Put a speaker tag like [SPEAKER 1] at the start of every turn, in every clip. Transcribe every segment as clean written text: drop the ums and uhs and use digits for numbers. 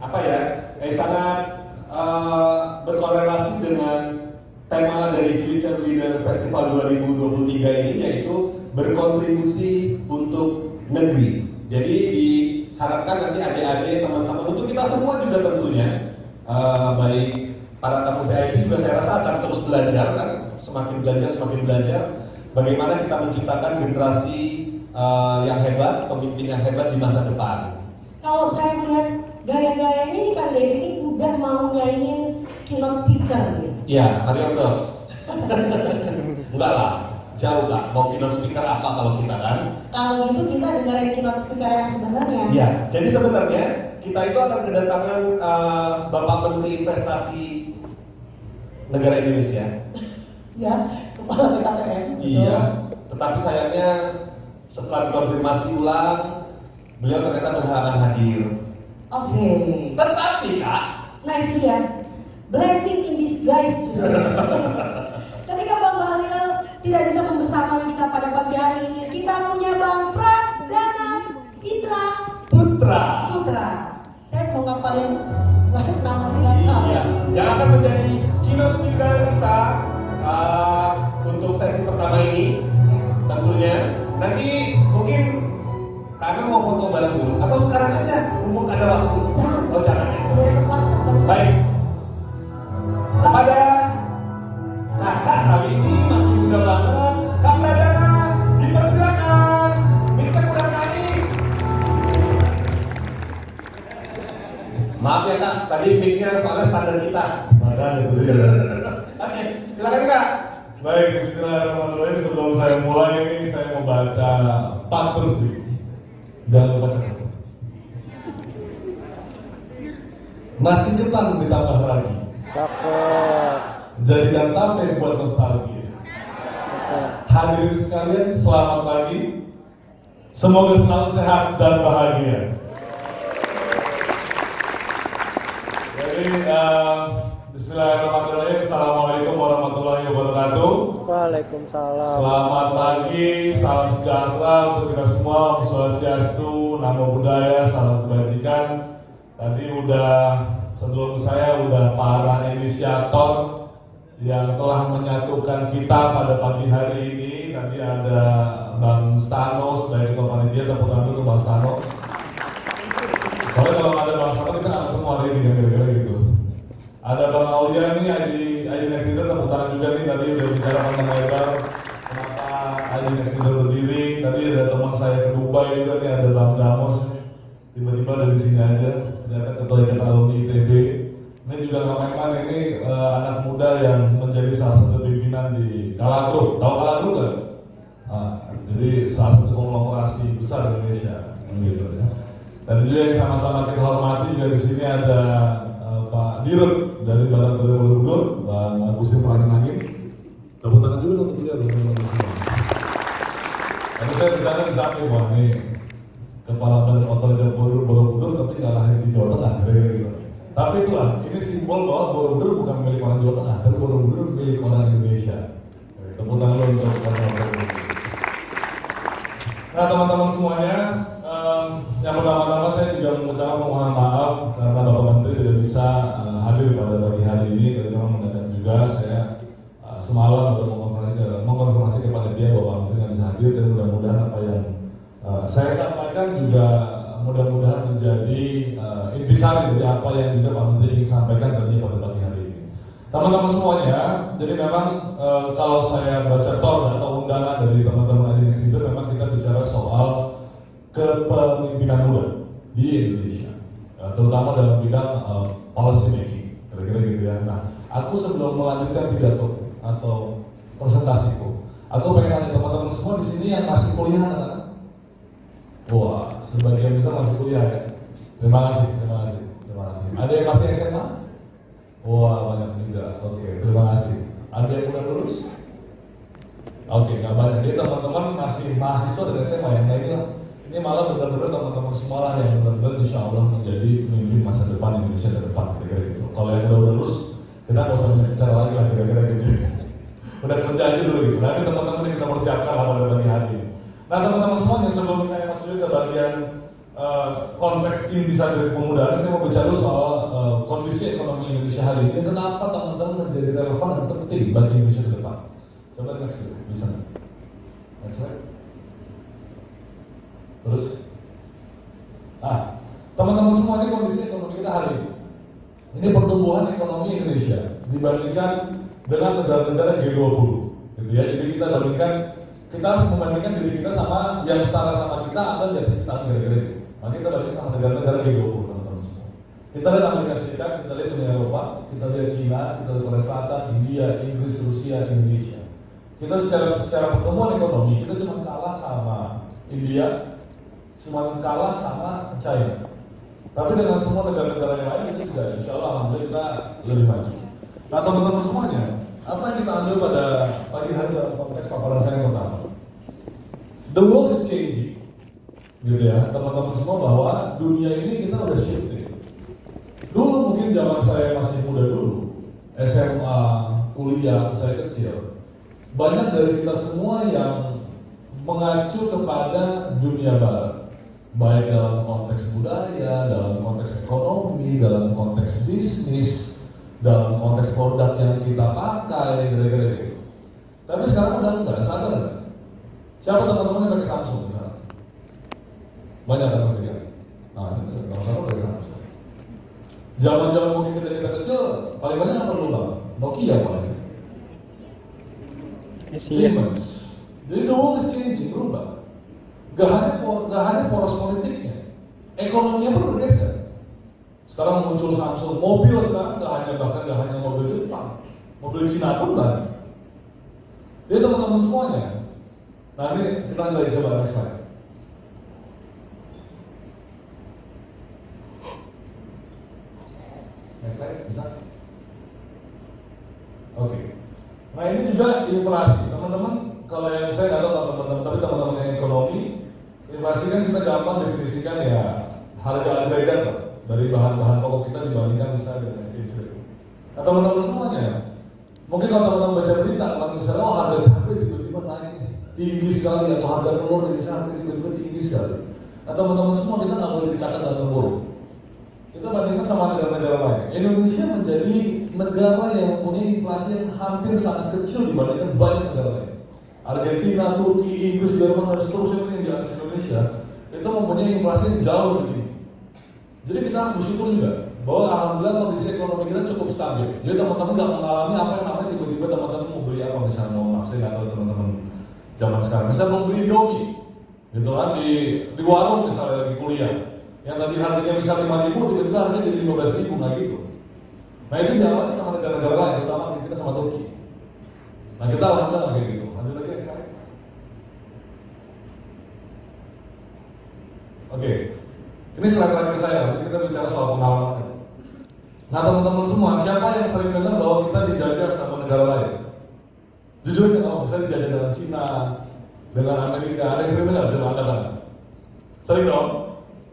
[SPEAKER 1] apa ya, sangat berkorelasi dengan tema dari Future Leader Festival 2023 ini, yaitu berkontribusi untuk negeri. Jadi diharapkan nanti adik-adik, teman-teman, untuk kita semua juga tentunya, baik para tamu VIP juga saya rasa akan terus belajar kan, semakin belajar bagaimana kita menciptakan generasi yang hebat, pemimpin yang hebat di masa depan.
[SPEAKER 2] Kalau saya melihat gaya-gayanya ini kan ini udah mau nyanyiin keynote speaker gitu.
[SPEAKER 1] Iya, Mario Bros. Enggak lah, jauh lah. Mau keynote speaker apa kalau kita kan?
[SPEAKER 2] Kalau gitu kita dengerin keynote speaker yang sebenarnya.
[SPEAKER 1] Iya, jadi sebenarnya kita itu akan kedatangan Bapak Menteri Investasi Negara Indonesia.
[SPEAKER 2] Ya, kepala BKPM.
[SPEAKER 1] Iya, tetapi sayangnya setelah dikonfirmasi ulang, beliau ternyata berhalangan hadir.
[SPEAKER 2] Oke.
[SPEAKER 1] Tetapi Kak,
[SPEAKER 2] Nah itu dia, blessing in disguise. Ketika Bang Bahlil tidak bisa membersamai kita pada pagi hari ini, kita punya Bang Pradana Citra
[SPEAKER 1] Putra.
[SPEAKER 2] Saya mau ngapalin namanya nggak tahu.
[SPEAKER 1] Iya, yang akan menjadi keynote speaker kita untuk sesi pertama ini, tentunya nanti mungkin karena mau foto bareng dulu atau sekarang aja, mumpung ada waktu.
[SPEAKER 2] Jangan.
[SPEAKER 1] Oh jangan ya.
[SPEAKER 2] Sudah terpaksa.
[SPEAKER 1] Baik. Kepada kakak kali ini masih muda banget, Kak Pradana, dipersilakan. Minta kurang kali. Maaf ya Kak, tadi mic-nya soalnya standar kita.
[SPEAKER 3] Makanya itu dia.
[SPEAKER 1] Oke, silakan Kak.
[SPEAKER 3] Baik, bismillahirrahmanirrahim. Sebelum saya mulai ini, saya mau baca patrus nih. Jangan lupa catat. Nasi ketan ditambah lagi.
[SPEAKER 4] Cakep.
[SPEAKER 3] Jadikan tape buat nostalgia. Hadirin sekalian, selamat pagi. Semoga selalu sehat dan bahagia. Jadi, bismillahirrahmanirrahim. Assalamualaikum warahmatullahi wabarakatuh.
[SPEAKER 4] Waalaikumsalam.
[SPEAKER 3] Selamat pagi, salam sejahtera untuk kita semua. Om Swastiastu, Namo Buddhaya, salam kebajikan. Tadi sebelum saya para inisiator yang telah menyatukan kita pada pagi hari ini. Tadi ada Bang Stano sebagai ketua panitia, tepuk tangan dulu Bang Stano. Soalnya kalau ada Bang Stano kita nggak ketemu hari ini, kira-kira gitu. Ada Bang Aulia nih, ID Next Leader, tepuk tangan juga nih, tadi udah bicara panjang lebar kenapa ID Next Leader berdiri. Tadi ada teman saya ke Dubai juga nih, ada Bang Damos, tiba-tiba dari sini aja, ternyata ketua ikatan alumni ITB. Ini juga nggak main-main, ini anak muda yang menjadi salah satu pimpinan di Kala Group. Tahu Kala Group kan? Jadi salah satu konglomerasi besar di Indonesia, gitu ya. Dan juga yang sama-sama kita hormati juga di sini ada Pak Dirut dari Badan Borobudur, Bang Agustin Praningangin. Tepuk tangan juga untuk beliau. Tapi saya di sana di samping, wah ini kepala Badan Otorita Borobudur tapi nggak lahir di Jawa Tengah, gitu. Tapi itulah, ini simbol bahwa Borobudur bukan milik orang Jawa Tengah, tapi Borobudur milik orang Indonesia. Tepuk tangan untuk orang Borobudur. Nah teman-teman semuanya, yang pertama-tama saya juga mengucapkan mohon maaf karena Bapak Menteri tidak bisa hadir pada pagi hari ini. Tadi memang mendadak juga, saya semalam baru mengkonfirmasi kepada dia bahwa Pak Menteri nggak bisa hadir, dan mudah-mudahan apa yang saya sampaikan juga mudah-mudahan menjadi intisari dari apa yang juga Pak Menteri ingin sampaikan tadi pada pagi hari ini. Teman-teman semuanya, jadi memang kalau saya baca atau undangan dari teman-teman Next Leader, memang kita bicara soal kepemimpinan muda di Indonesia, terutama dalam bidang policy making, kira-kira gitu ya. Nah, aku sebelum melanjutkan pidato atau presentasiku, aku pengen nanya teman-teman semua di sini yang masih kuliah kan? Wah, sebagian besar masih kuliah ya. Terima kasih. Ada yang masih SMA? Wah, banyak juga. Oke, terima kasih. Ada yang udah lulus? Oke, nggak banyak. Jadi teman-teman masih mahasiswa dari SMA yang lainnya. Ini malah benar-benar teman-teman semua lah yang benar-benar insya Allah menjadi pemimpin masa depan Indonesia ke depan, kira-kira gitu. Kalau yang udah lulus, kita nggak usah bicara lagi lah, kira-kira gitu. Udah kerja aja dulu gitu. Nanti teman-teman yang kita persiapkan lah pada pagi hari ini. Nah teman-teman semuanya, sebelum saya masuk ke bagian konteks sisi bisa dari pemudaan, saya mau bicara soal kondisi ekonomi Indonesia hari ini. Kenapa teman-teman menjadi relevan dan penting bagi Indonesia ke depan? Coba next, bisa. Next slide. Terus, teman-teman semua, ini kondisi ekonomi kita hari ini. Ini pertumbuhan ekonomi Indonesia dibandingkan dengan negara-negara G20, gitu ya. Jadi kita harus membandingkan diri kita sama yang setara sama kita atau di atas kita negara-negara itu. Nah, kita banding sama negara-negara G20, teman-teman semua. Kita lihat Amerika Serikat, kita lihat Uni Eropa, kita lihat Cina, kita lihat Korea Selatan, India, Inggris, Rusia, Indonesia. Kita secara pertumbuhan ekonomi kita cuma kalah sama India, cuma kalah sama China. Tapi dengan semua negara-negara yang lain kita juga, insya Allah alhamdulillah kita lebih maju. Nah, teman-teman semuanya, apa yang kita ambil pada pagi hari dalam konteks paparan saya yang pertama? The world is changing, gitu ya, teman-teman semua, bahwa dunia ini kita udah shifting. Dulu mungkin zaman saya masih muda dulu, SMA, kuliah, saya kecil, banyak dari kita semua yang mengacu kepada dunia barat, baik dalam konteks budaya, dalam konteks ekonomi, dalam konteks bisnis, dalam konteks produk yang kita pakai, kira-kira gitu. Tapi sekarang udah enggak, sadar enggak? Siapa teman-teman yang pakai Samsung sekarang? Banyak kan pasti kan? Nah, ini kalau salah pakai Samsung. Zaman-zaman mungkin kita kecil, paling banyak apa dulu bang? Nokia paling. Siemens. Jadi the world is changing, berubah. Gak hanya poros politiknya, ekonominya pun bergeser. Sekarang muncul Samsung, mobil sekarang gak hanya mobil Jepang, mobil Cina pun banyak. Jadi teman-teman semuanya, nah ini kita lagi coba next slide. Next slide, bisa? Oke. Nah ini juga inflasi, teman-teman. Kalau yang saya nggak tahu teman-teman, tapi teman-teman yang ekonomi, inflasi kan kita gampang definisikan ya harga agregat dari bahan-bahan pokok kita dibandingkan misalnya dengan exchange rate. Nah teman-teman semuanya, mungkin kalau teman-teman baca berita, kalau misalnya harga cabai tiba-tiba naik tinggi sekali, atau harga telur di cabai tiba-tiba tinggi sekali. Nah teman-teman semua, kita nggak boleh dikatakan dalam buruk. Kita bandingkan sama negara-negara lain. Indonesia menjadi negara yang mempunyai inflasi yang hampir sangat kecil dibandingkan banyak negara lain. Argentina, Turki, Inggris, Jerman, dan seterusnya yang di atas Indonesia itu mempunyai inflasi yang jauh lebih tinggi. Jadi kita harus bersyukur juga bahwa alhamdulillah kondisi ekonomi kita cukup stabil. Jadi teman-teman nggak mengalami apa yang namanya tiba-tiba teman-teman mau beli apa, misalnya mau maksud atau teman-teman zaman sekarang, misalnya mau beli Indomie, gitu kan, di warung misalnya lagi kuliah, yang tadi harganya bisa 5.000, tiba-tiba harganya jadi 15.000, nggak gitu. Nah itu jalan sama negara-negara lain, terutama kita sama Turki. Nah kita alhamdulillah kayak gitu. Lanjut lagi ya. Oke, ini slide terakhir saya. Nanti kita bicara soal pengalaman. Nah teman-teman semua, siapa yang sering dengar bahwa kita dijajah sama negara lain? Jujur ya, kalau misalnya dijajah dengan Cina, dengan Amerika, ada yang sering dengar? Coba anda kan? Sering dong?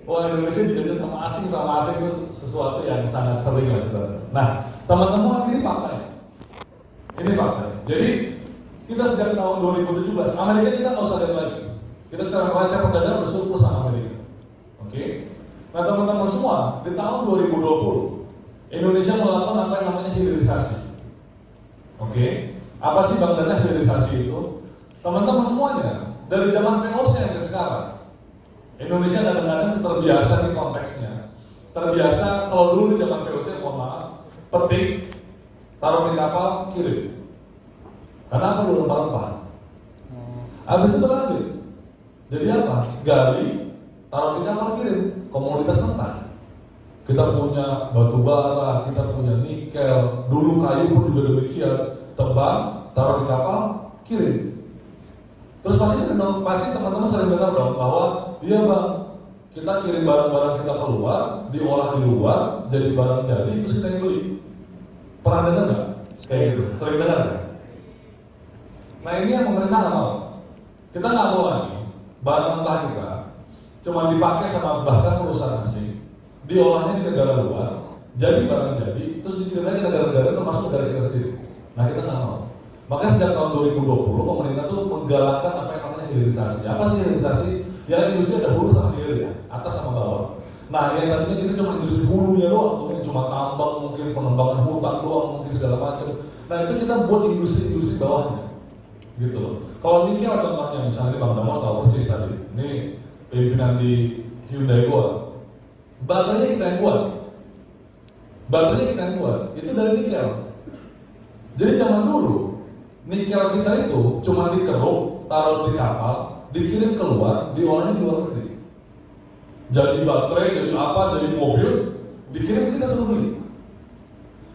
[SPEAKER 3] Wah, Indonesia dijajah sama asing itu sesuatu yang sangat sering lah. Nah, teman-teman, ini fakta ya. Ini fakta. Jadi kita sejak tahun 2017, Amerika kita nggak usah lihat lagi. Kita secara neraca perdagangan bersyukur sama Amerika. Oke. Nah teman-teman semua, di tahun 2020 Indonesia melakukan apa yang namanya hilirisasi. Oke. Apa sih Bang Dana hilirisasi itu? Teman-teman semuanya, dari zaman VOC sampai sekarang, Indonesia kadang-kadang terbiasa di konteksnya. Terbiasa kalau dulu di zaman VOC, mohon maaf, petik, taruh di kapal, kirim. Karena apa dulu rempah-rempah? Habis itu lanjut. Jadi apa? Gali, taruh di kapal, kirim. Komoditas mentah. Kita punya batu bara, kita punya nikel, dulu kayu pun juga demikian. Tebang, taruh di kapal, kirim. Terus pasti teman-teman sering dengar dong bahwa iya bang, kita kirim barang-barang kita keluar, diolah di luar, jadi barang jadi, terus kita yang beli. Pernah dengar nggak? Kayak gitu, sering dengar nggak? Nah ini yang pemerintah nggak mau. Kita nggak mau lagi barang mentah kita cuma dipakai sama bahkan perusahaan asing, diolahnya di negara luar, jadi barang jadi, terus dikirimnya ke negara-negara termasuk negara kita sendiri. Nah kita nggak mau. Makanya sejak tahun 2020 pemerintah tuh menggalakkan apa yang namanya hilirisasi. Apa sih hilirisasi? Ya industri ada hulu sama hilir ya, atas sama bawah. Nah, yang tadinya kita cuma industri hulunya doang, mungkin cuma tambang, mungkin pengembangan hutan doang, mungkin segala macam. Nah, itu kita buat industri-industri bawahnya, gitu loh. Kalau nikel contohnya, misalnya Bang Damos tahu persis tadi, ini pimpinan di Hyundai gua, baterainya kita yang buat, itu dari nikel. Jadi zaman dulu, nikel kita itu cuma dikeruk, taruh di kapal, dikirim keluar, diolahnya di luar negeri. Jadi baterai, jadi apa, jadi mobil, dikirim kita suruh beli.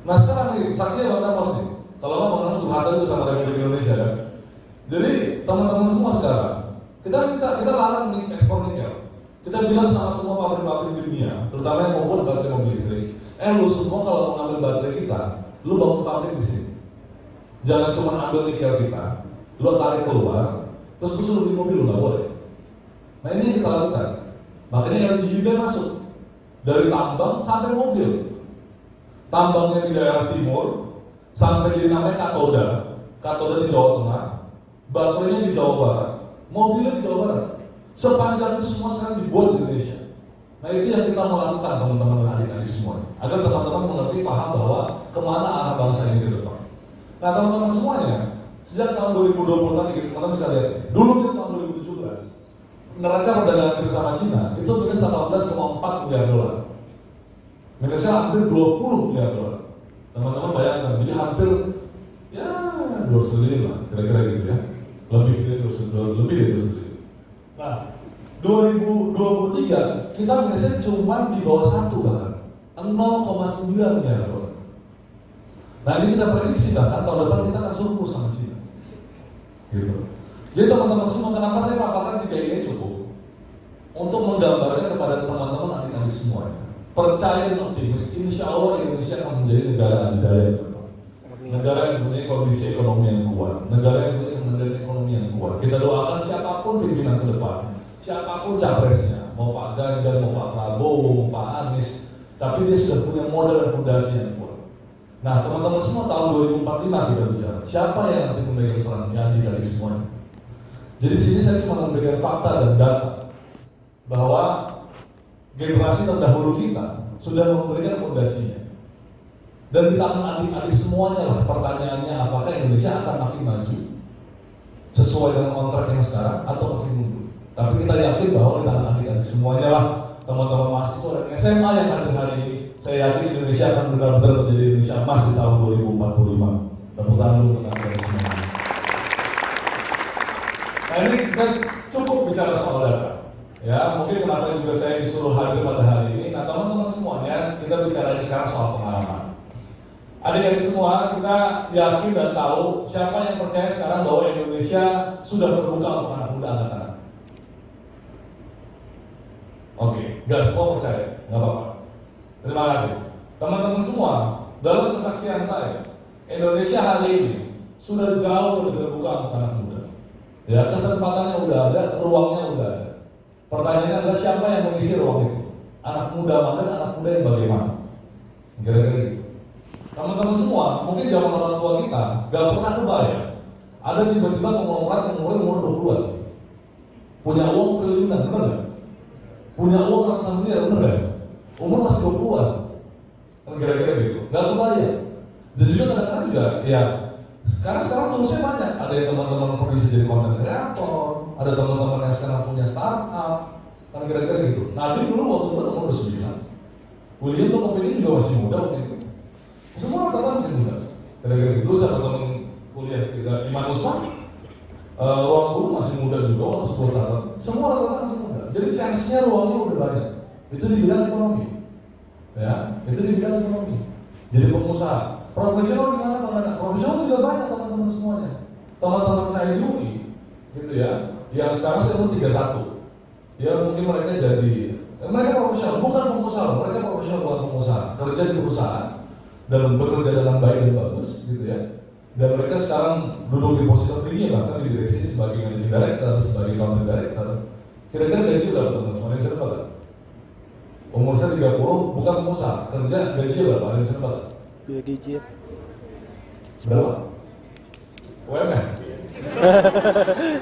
[SPEAKER 3] Nah sekarang nih, saksinya Bang Damos nih. Kalau nggak Bang Damos curhatan juga sama Republik Indonesia kan. Jadi teman-teman semua sekarang, kita larang nih ekspor nikel. Kita bilang sama semua pabrik-pabrik dunia, terutama yang membuat baterai mobil listrik. Lu semua kalau mau ngambil baterai kita, lu bangun pabrik di sini. Jangan cuma ambil nikel kita, lu tarik keluar, terus lu suruh beli mobil, lu nggak boleh. Nah ini yang kita lakukan. Makanya LG Hyundai masuk dari tambang sampai mobil. Tambangnya di daerah timur sampai jadi namanya katoda di Jawa Tengah, baterainya di Jawa Barat, mobilnya di Jawa Barat. Sepanjang itu semua sekarang dibuat di Indonesia. Nah itu yang kita mau lakukan teman-teman dan adik-adik semua, agar teman-teman mengerti paham bahwa kemana arah bangsa ini ke depan. Nah teman-teman semuanya, sejak tahun 2020 tadi teman-teman bisa lihat, dulu di tahun 2017 neraca perdagangan kita sama Cina itu minus 18,4 miliar dolar. Minusnya hampir 20 miliar dolar. Teman-teman bayangkan, jadi hampir ya 200 triliun lah, kira-kira gitu ya. Lebih dari 200 triliun. Nah, 2023 kita minusnya cuma di bawah 1 bahkan 0,9 miliar dolar. Nah ini kita prediksi bahkan tahun depan kita akan surplus sama Cina. Gitu. Jadi teman-teman semua, kenapa saya paparkan 3 ini cukup untuk menggambarkan kepada teman-teman adik-adik semuanya. Percaya dan optimis, insya Allah Indonesia akan menjadi negara adidaya. Negara yang punya kondisi ekonomi yang kuat, negara yang punya kemandirian ekonomi yang kuat. Kita doakan siapapun pimpinan ke depan, siapapun capresnya, mau Pak Ganjar, mau Pak Prabowo, mau Pak Anies, tapi dia sudah punya modal dan fondasi yang kuat. Nah teman-teman semua, tahun 2045 kita bicara, siapa yang nanti memegang peran yang adik-adik semuanya. Jadi di sini saya cuma memberikan fakta dan data bahwa generasi terdahulu kita sudah memberikan fondasinya. Dan di tangan adik-adik semuanya lah pertanyaannya, apakah Indonesia akan makin maju sesuai dengan kontrak yang sekarang atau makin mundur. Tapi kita yakin bahwa di tangan adik-adik semuanya lah, teman-teman mahasiswa dan SMA yang hadir hari ini, saya yakin Indonesia akan benar-benar menjadi Indonesia emas di tahun 2045. Tepuk tangan untuk adik-adik semuanya. Nah ini kita cukup bicara soal data. Ya, mungkin kenapa juga saya disuruh hadir pada hari ini. Nah teman-teman semuanya, kita bicara sekarang soal pengalaman. Adik-adik semua, kita yakin dan tahu siapa yang percaya sekarang bahwa Indonesia sudah terbuka untuk anak muda anak-anak. Oke, gak semua percaya, gak apa-apa. Terima kasih. Teman-teman semua, dalam kesaksian saya, Indonesia hari ini sudah jauh lebih terbuka untuk anak muda. Ya, kesempatannya udah ada, ruangnya udah ada. Pertanyaannya adalah siapa yang mengisi ruang itu? Anak muda mana dan anak muda yang bagaimana? Kira-kira gitu. Teman-teman semua, mungkin zaman orang tua kita gak pernah kebayang ada tiba-tiba konglomerat yang mulai umur 20-an punya uang triliunan, bener gak? Punya uang ratusan miliar, bener gak? Umur masih 20-an, kan kira-kira gitu. Gak kebayang. Dan juga kadang-kadang juga, ya sekarang tulusnya banyak. Ada yang teman-teman bisa jadi content creator, ada teman-teman yang sekarang punya startup, kan kira-kira gitu. Nadine dulu waktu itu umur 29, William tuh kompeni juga masih muda waktu itu. Semua rata-rata masih muda. Kira-kira gitu. Dulu saya teman kuliah Iman Usman, ruang guru masih muda juga waktu sekolah startup. Semua rata-rata masih muda. Jadi chance-nya ruangnya udah banyak. Itu di bidang ekonomi, ya. Itu di bidang ekonomi. Jadi pengusaha. Profesional gimana teman-teman? Profesional juga banyak teman-teman semuanya. Teman-teman saya di UI, gitu ya. Yang sekarang saya umur 31. Ya mungkin mereka jadi, mereka profesional, bukan pengusaha. Mereka profesional bukan pengusaha. Kerja di perusahaan dan bekerja dengan baik dan bagus, gitu ya. Dan mereka sekarang duduk di posisi tertinggi, bahkan di direksi sebagai managing director, sebagai content director. Kira-kira gaji berapa teman-teman? Ada yang bisa nebak? Umur saya 30, bukan pengusaha. Kerja gaji berapa? Ada yang bisa nebak?
[SPEAKER 4] 2 digit.
[SPEAKER 3] Berapa? UMR?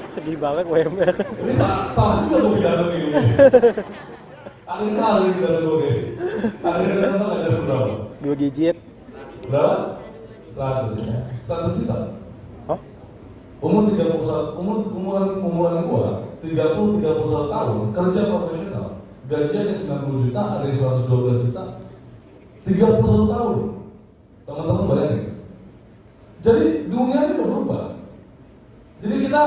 [SPEAKER 4] Sedih banget UMR.
[SPEAKER 3] Ini salah juga tuh pidato ini. Ada yang salah di kita semua guys. Ada yang salah nggak ada berapa?
[SPEAKER 4] 2 digit.
[SPEAKER 3] Berapa? 100 ya. 100 juta.
[SPEAKER 4] Hah?
[SPEAKER 3] Umuran gua 31 tahun kerja profesional. Gajinya 90 juta, ada yang 112 juta. 31 tahun. Teman-teman bayangin. Jadi dunia itu udah berubah. Jadi kita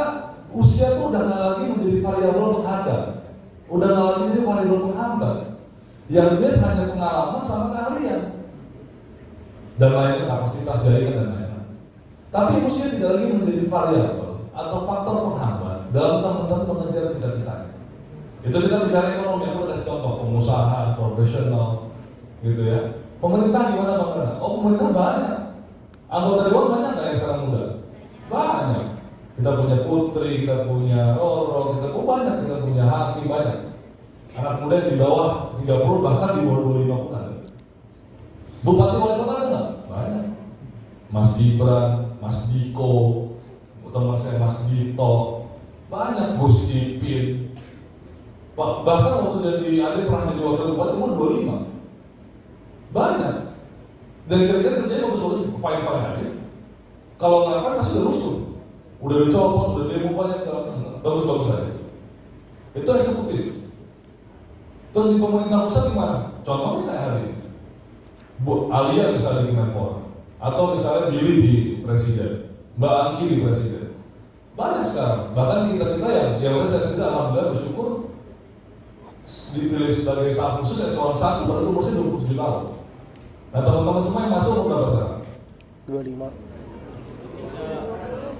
[SPEAKER 3] usia tuh udah nggak lagi menjadi variabel penghadang, udah nggak lagi menjadi variabel penghambat. Yang dia hanya pengalaman sama keahlian dan lainnya, kapasitas jaringan dan lain-lain. Tapi usia tidak lagi menjadi variabel atau faktor penghambat dalam teman-teman mengejar cita-citanya. Itu kita bicara ekonomi, aku kasih contoh pengusaha, profesional, gitu ya. Pemerintah gimana Bang? Oh, pemerintah banyak. Anggota dewan banyak nggak yang sekarang muda? Banyak. Kita punya Putri, kita punya Roro, kita banyak, kita punya Hakim, banyak. Anak muda yang di bawah 30, bahkan di bawah 25 pun ada. Bupati wali kota ada nggak? Banyak. Mas Gibran, Mas Diko, teman saya Mas Dito, banyak. Gus Ipin. Bahkan waktu jadi ada pernah jadi wakil bupati umur 25. Banyak. Dan kira-kira kerjanya bagus-bagus, fine-fine aja. Kalau nggak fine pasti udah rusuh. Udah dicopot, udah demo banyak segala macam, bagus-bagus aja. Itu eksekutif. Terus di pemerintah pusat gimana? Contohnya saya hari ini, Bu Alia misalnya di Menpora, atau misalnya Billy di Presiden, Mbak Angki di Presiden. Banyak sekarang. Bahkan kita yang saya sudah alhamdulillah bersyukur dipilih sebagai staff khusus eselon 1 baru umurnya 27 tahun. Nah teman-teman semua yang masuk berapa sekarang?
[SPEAKER 4] 25.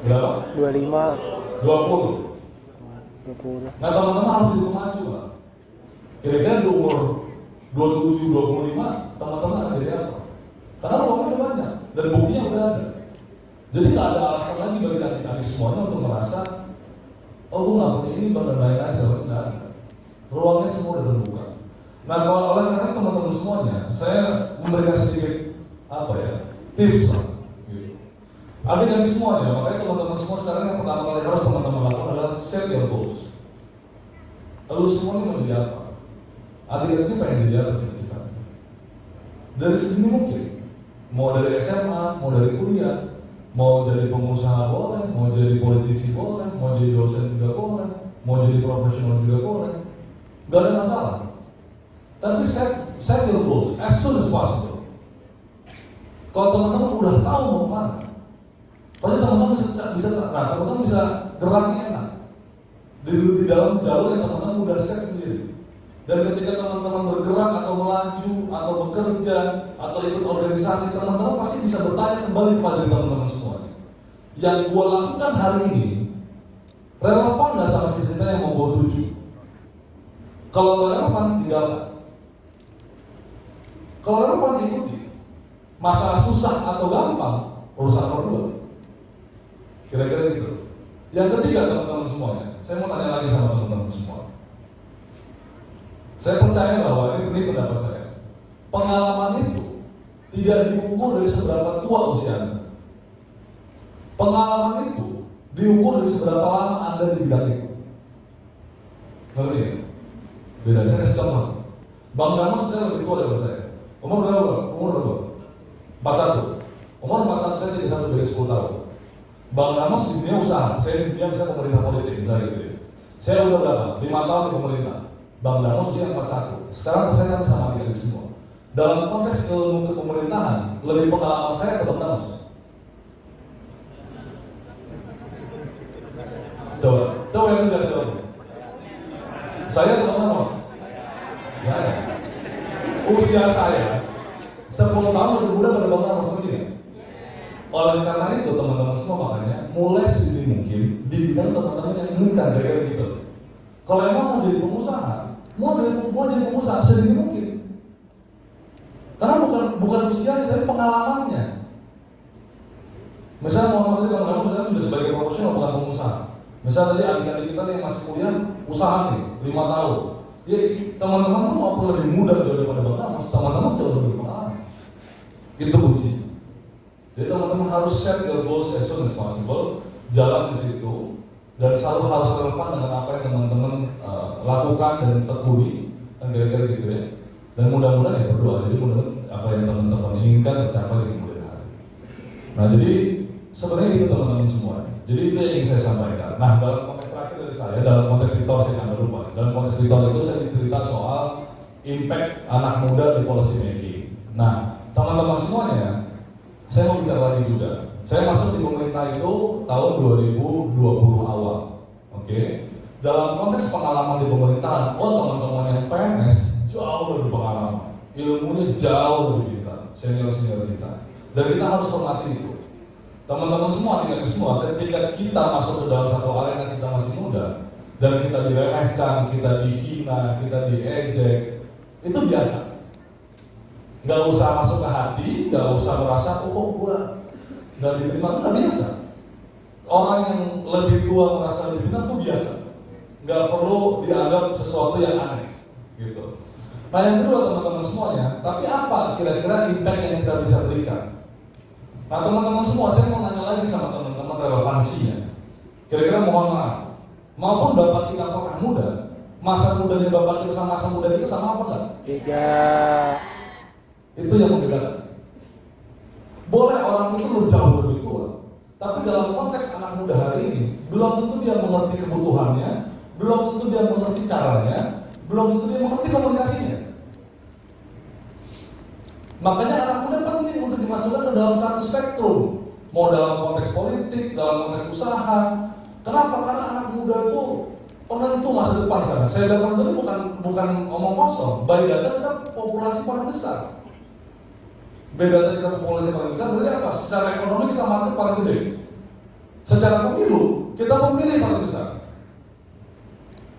[SPEAKER 3] Berapa?
[SPEAKER 4] 25.
[SPEAKER 3] 20.
[SPEAKER 4] 20.
[SPEAKER 3] Nah teman-teman harus jadi pemacu lah. Kira-kira di umur 27, 25 teman-teman akan jadi apa? Karena ruangnya udah banyak dan buktinya udah ada. Jadi nggak ada alasan lagi bagi adik-adik semuanya untuk merasa oh gue nggak punya ini dan lain-lain sebagainya. Nggak ada. Ruangnya semua udah terbuka. Nah kalau oleh karena teman-teman semuanya, saya memberikan sedikit tips lah. Adik-adik semuanya, makanya teman-teman semua sekarang yang pertama kali harus teman-teman lakukan adalah set your goals. Lalu semua ini mau jadi apa? Adik-adik ini pengen jadi apa cita-cita? Dari segini mungkin, mau dari SMA, mau dari kuliah, mau jadi pengusaha boleh, mau jadi politisi boleh, mau jadi dosen juga boleh, mau jadi profesional juga boleh, gak ada masalah. Tapi set your goals as soon as possible. Kalau teman-teman udah tahu mau kemana, pasti teman-teman bisa geraknya enak di dalam jalur yang teman-teman udah set sendiri. Dan ketika teman-teman bergerak atau melaju atau bekerja atau ikut organisasi, teman-teman pasti bisa bertanya kembali kepada teman-teman semua. Yang gua lakukan hari ini relevan nggak sama cita-cita yang mau gua tuju? Kalau nggak relevan, tinggalkan. Kalau relevan, diikuti. Masalah susah atau gampang, urusan nomor 2. Kira-kira gitu. Yang ketiga teman-teman semuanya, saya mau tanya lagi sama teman-teman semua. Saya percaya bahwa ini pendapat saya. Pengalaman itu tidak diukur dari seberapa tua usia Anda. Pengalaman itu diukur dari seberapa lama Anda di bidang itu. Ngerti ya? Beda. Saya kasih contoh. Bang Damos saya lebih tua daripada saya. Umur berapa? Umur berapa? 41. Umur 41 saya tidak satu dari 10 tahun. Bang Damos di dunia usaha, saya di dunia bisa pemerintah politik misalnya gitu ya. Saya udah berapa? 5 tahun di pemerintah. Bang Damos usia 41. Sekarang saya sama adik-adik semua. Dalam konteks ilmu kepemerintahan, lebih pengalaman saya ke Bang Damos. Coba yang udah jawab. Saya ke Bang Damos. Ya. Usia saya 10 tahun lebih muda pada Bang Damos sendiri. Oleh karena itu teman-teman semua makanya mulai sedini mungkin di bidang teman-teman yang inginkan kira-kira gitu. Kalau emang mau jadi pengusaha, mau jadi pengusaha sedini mungkin. Karena bukan usianya tapi pengalamannya. Misalnya Muhammad tadi Bang Damos sekarang sudah sebagai profesional bukan pengusaha. Misalnya tadi adik-adik kita yang masih kuliah usaha nih 5 tahun. Ya teman-teman tuh maupun lebih muda daripada Bang Damos, teman-teman jauh lebih pengalaman. Itu kunci. Jadi teman-teman harus set your goals as soon as possible, jalan di situ, dan selalu harus relevan dengan apa yang teman-teman lakukan dan tekuni. kan kira-kira gitu ya. Dan mudah-mudahan ya berdoa, jadi mudah-mudahan apa yang teman-teman inginkan tercapai di kemudian hari. Nah jadi sebenarnya itu teman-teman semua. Jadi itu yang ingin saya sampaikan. Nah dalam konteks terakhir dari saya, dalam konteks Victor saya jangan lupa. Dalam konteks Victor itu saya cerita soal impact anak muda di policy making. Nah teman-teman semuanya, saya mau bicara lagi juga. Saya masuk di pemerintah itu tahun 2020 awal. Oke. Dalam konteks pengalaman di pemerintahan, teman-teman yang PNS jauh lebih pengalaman, ilmunya jauh lebih kita, senior-senior kita. Dan kita harus hormati itu. Teman-teman semua, ketika kita masuk ke dalam satu arena kita masih muda, dan kita diremehkan, kita dihina, kita diejek, itu biasa. Nggak usah masuk ke hati, nggak usah merasa, kok gue nggak diterima, itu nggak biasa. Orang yang lebih tua merasa lebih benar itu biasa. Nggak perlu dianggap sesuatu yang aneh, gitu. Nah yang kedua teman-teman semuanya, tapi apa kira-kira impact yang kita bisa berikan? Nah teman-teman semua, saya mau nanya lagi sama teman-teman relevansinya. Kira-kira mohon maaf, maupun Bapak kita pernah muda, masa mudanya Bapak kita sama masa muda kita sama apa enggak?
[SPEAKER 4] Beda.
[SPEAKER 3] Itu yang membedakan. Boleh orang itu jauh lebih tua, tapi dalam konteks anak muda hari ini, belum tentu dia mengerti kebutuhannya, belum tentu dia mengerti caranya, belum tentu dia mengerti komunikasinya. Makanya anak muda penting untuk dimasukkan ke dalam satu spektrum, mau dalam konteks politik, dalam konteks usaha. Kenapa? Karena anak muda itu penentu masa depan sana. Saya bilang penentu itu bukan omong kosong. By data kita populasi paling besar. Beda kita populasi paling besar, berarti apa? Secara ekonomi kita market paling gede. Secara pemilu kita pemilih paling besar.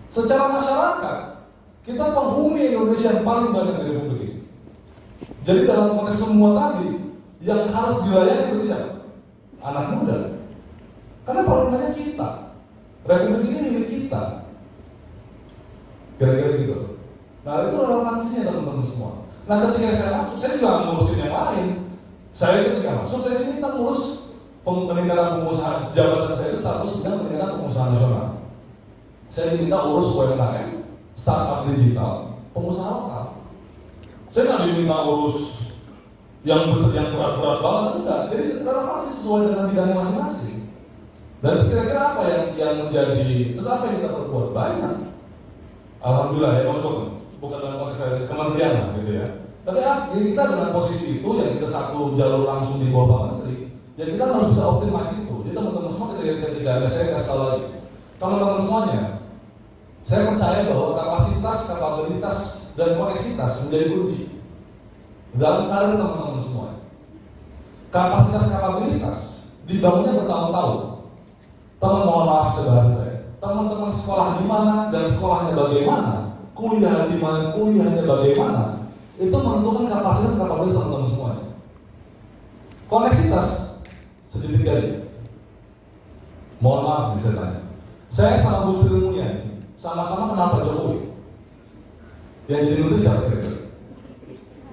[SPEAKER 3] Secara masyarakat kita penghuni Indonesia yang paling banyak dari Republik ini. Jadi dalam konteks semua tadi yang harus dilayani itu siapa? Anak muda. Karena paling banyak kita. Republik ini milik kita. Kira-kira gitu. Nah itu relevansinya teman-teman semua. Nah ketika saya masuk, saya juga ngurusin yang lain. Saya ketika masuk, saya diminta ngurus peningkatan pengusaha. Jabatan saya itu status bidang peningkatan pengusaha nasional. Saya diminta urus UMKM, startup digital, pengusaha lokal. Saya nggak diminta urus yang berat-berat banget, enggak. Jadi relevansi sesuai dengan bidangnya masing-masing. Dan kira-kira apa yang menjadi, terus apa yang kita perbuat? Banyak. Alhamdulillah ya, bukan dalam konteks saya kementerian lah gitu ya. Tapi kita dengan posisi itu yang kita satu jalur langsung di bawah Pak Menteri, ya kita harus bisa optimasi itu. Jadi teman-teman semua ketika saya kasih tahu lagi, teman-teman semuanya, saya percaya bahwa kapasitas, kapabilitas, dan koneksitas menjadi kunci dalam karir teman-teman semua. Kapasitas, kapabilitas dibangunnya bertahun-tahun. Teman mohon maaf sebahasa saya. Teman-teman sekolah di mana dan sekolahnya bagaimana, kuliah di mana, kuliahnya bagaimana, itu menentukan kapasitas, kapabilitas teman-teman semuanya. Koneksitas sedikit kali. Mohon maaf bisa tanya. Saya sama Bu Sri Mulyani sama-sama kenal Pak Jokowi. Yang jadi menteri siapa kira-kira?